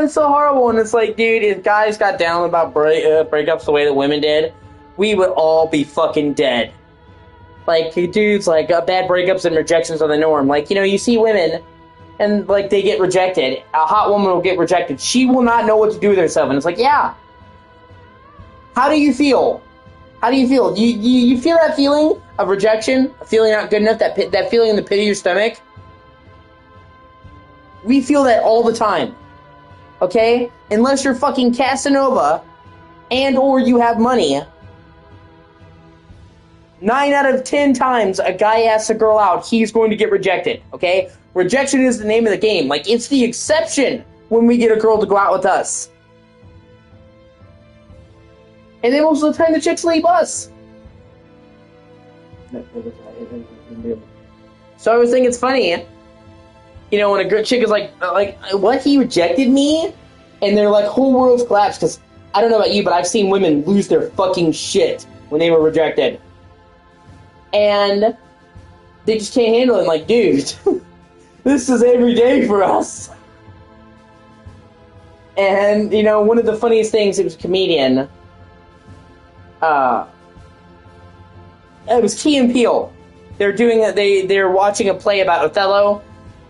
it's so horrible. And it's like, dude, if guys got down about breakups the way that women did, we would all be fucking dead. Like, dudes, like, bad breakups and rejections are the norm. Like, you see women, and, like, they get rejected. A hot woman will get rejected. She will not know what to do with herself. And it's like, yeah. How do you feel? How do you feel? You feel that feeling of rejection? A feeling not good enough? That feeling in the pit of your stomach? We feel that all the time. Okay? Unless you're fucking Casanova and or you have money. 9 out of 10 times a guy asks a girl out, he's going to get rejected. Okay? Rejection is the name of the game. Like, it's the exception when we get a girl to go out with us. And then most of the time the chicks leave us. So I always think it's funny, when a good chick is like, what, he rejected me? And their, like, whole world's collapsed, because I don't know about you, but I've seen women lose their fucking shit when they were rejected. And they just can't handle it. I'm like, dude, this is every day for us. And, one of the funniest things, it was a comedian, it was Key and Peele. They're watching a play about Othello,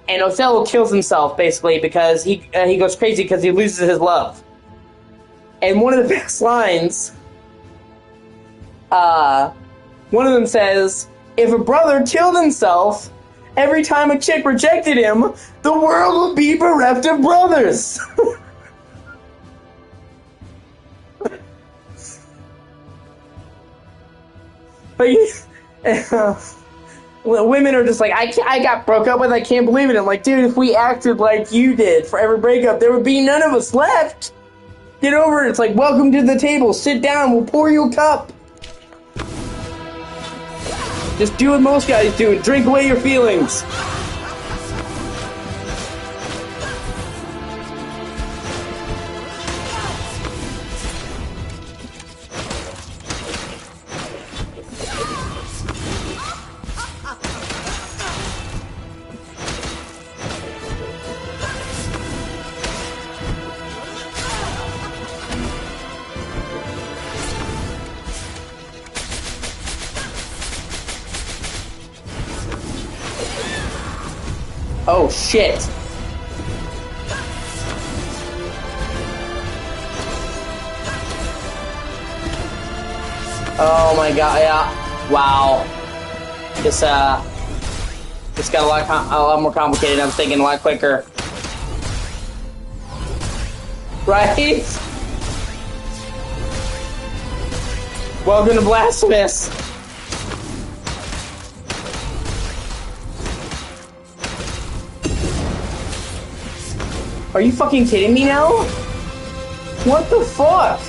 and Othello kills himself basically because he goes crazy because he loses his love. And one of the best lines, one of them says, if a brother killed himself every time a chick rejected him, the world would be bereft of brothers. Women are just like, I got broke up with, I can't believe it. I'm like, dude, if we acted like you did for every breakup, there would be none of us left. Get over it. It's like, welcome to the table. Sit down. We'll pour you a cup. Just do what most guys do and drink away your feelings. Oh, shit. Oh my god, yeah. Wow. This got a lot more complicated. I was thinking a lot quicker. Right? Welcome to Blasphemous. Are you fucking kidding me now? What the fuck?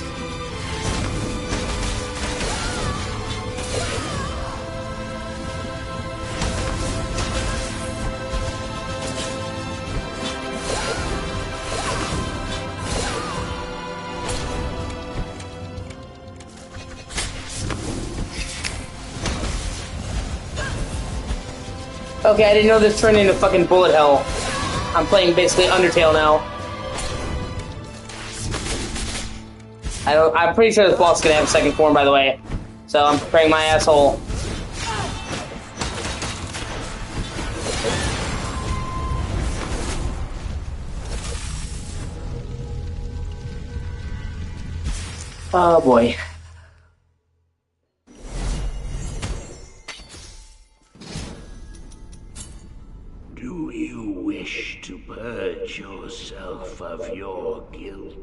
Okay, I didn't know this turned into fucking bullet hell. I'm playing basically Undertale now. I'm pretty sure this boss is gonna have a second form, by the way. So I'm preparing my asshole. Oh boy. wish to purge yourself of your guilt?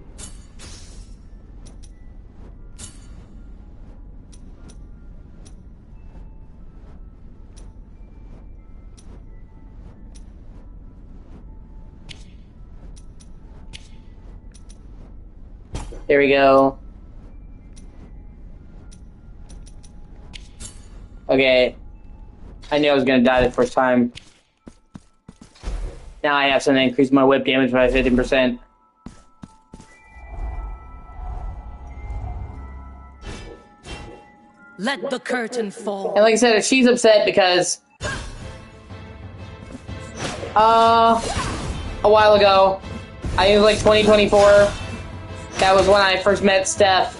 There we go. Okay. I knew I was gonna die the first time. Now I have something to increase my whip damage by 15%. Let the curtain fall. And like I said, if she's upset because a while ago, I think it was like 2024, that was when I first met Steph.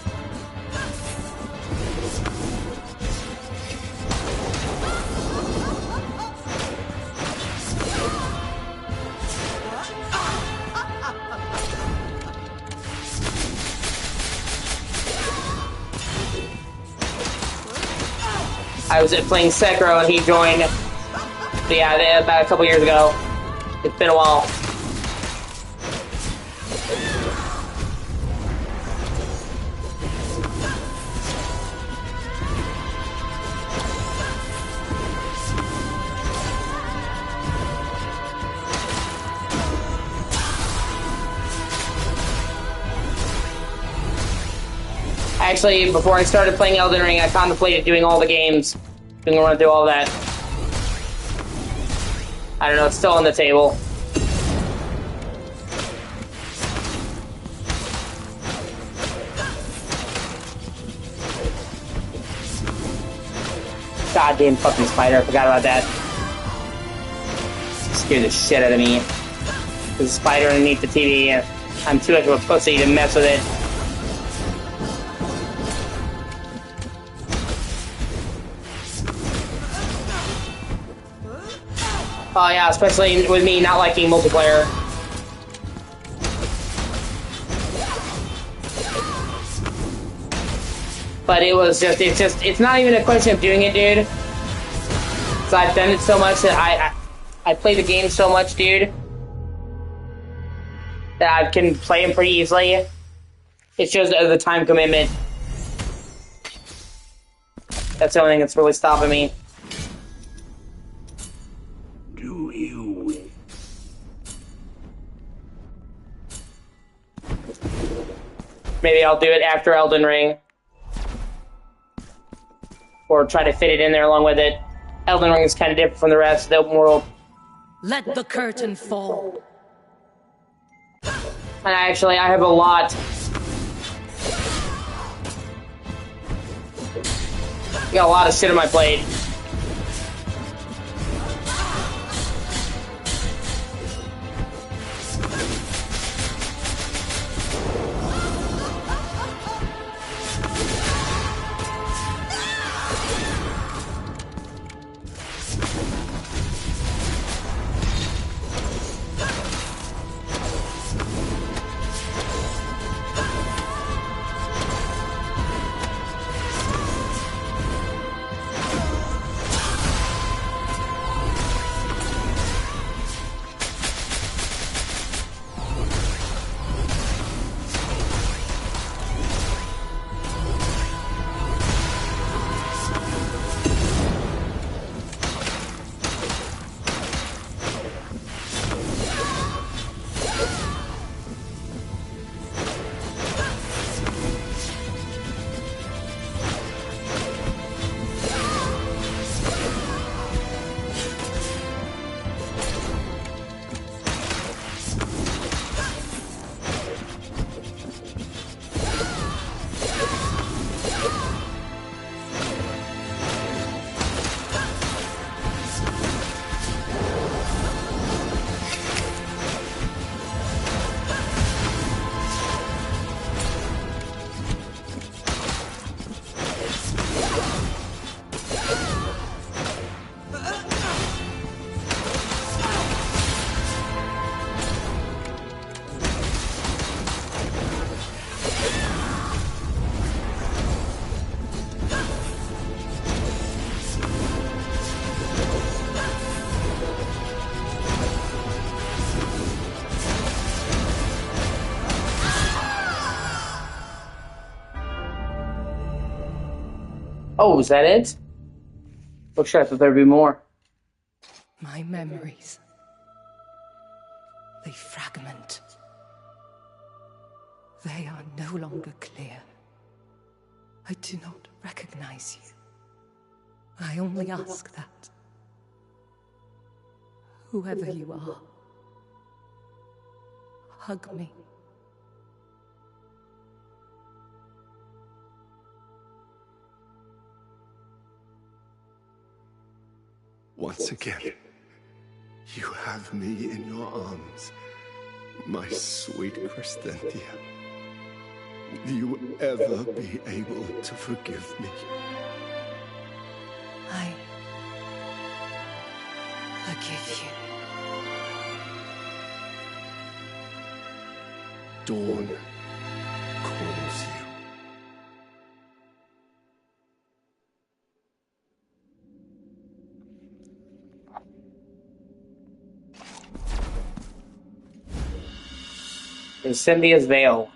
I was playing Sekiro and he joined. But yeah, about a couple years ago. It's been a while. Actually, before I started playing Elden Ring, I contemplated doing all the games. Didn't want to do all that. I don't know, it's still on the table. Goddamn fucking spider, I forgot about that. Scared the shit out of me. There's a spider underneath the TV, and I'm too much of a pussy to mess with it. Oh yeah, especially with me not liking multiplayer. But it's not even a question of doing it, dude. So I've done it so much that I play the game so much, dude, that I can play them pretty easily. It's just the time commitment. That's the only thing that's really stopping me. Do you wish? Maybe I'll do it after Elden Ring. Or try to fit it in there along with it. Elden Ring is kind of different from the rest of the open world. Let the curtain fall. And actually, I have a lot. Got a lot of shit on my plate. Oh, is that it? Oh shit, I thought there'd be more. My memories. They fragment. They are no longer clear. I do not recognize you. I only ask that, whoever you are, hug me. Once again, you have me in your arms, my sweet Crescentia. Will you ever be able to forgive me? I forgive you. Dawn calls you. Is Cynthia's veil.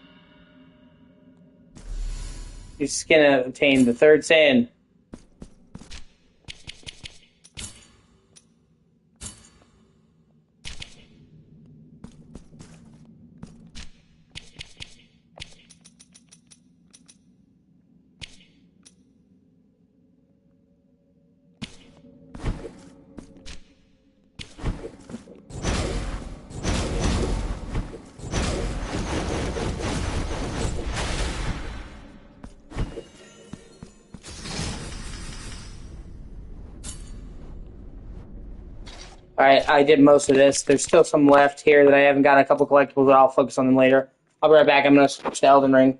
He's gonna obtain the third sin. Alright, I did most of this. There's still some left here that I haven't got. A couple collectibles, but I'll focus on them later. I'll be right back. I'm gonna switch to Elden Ring.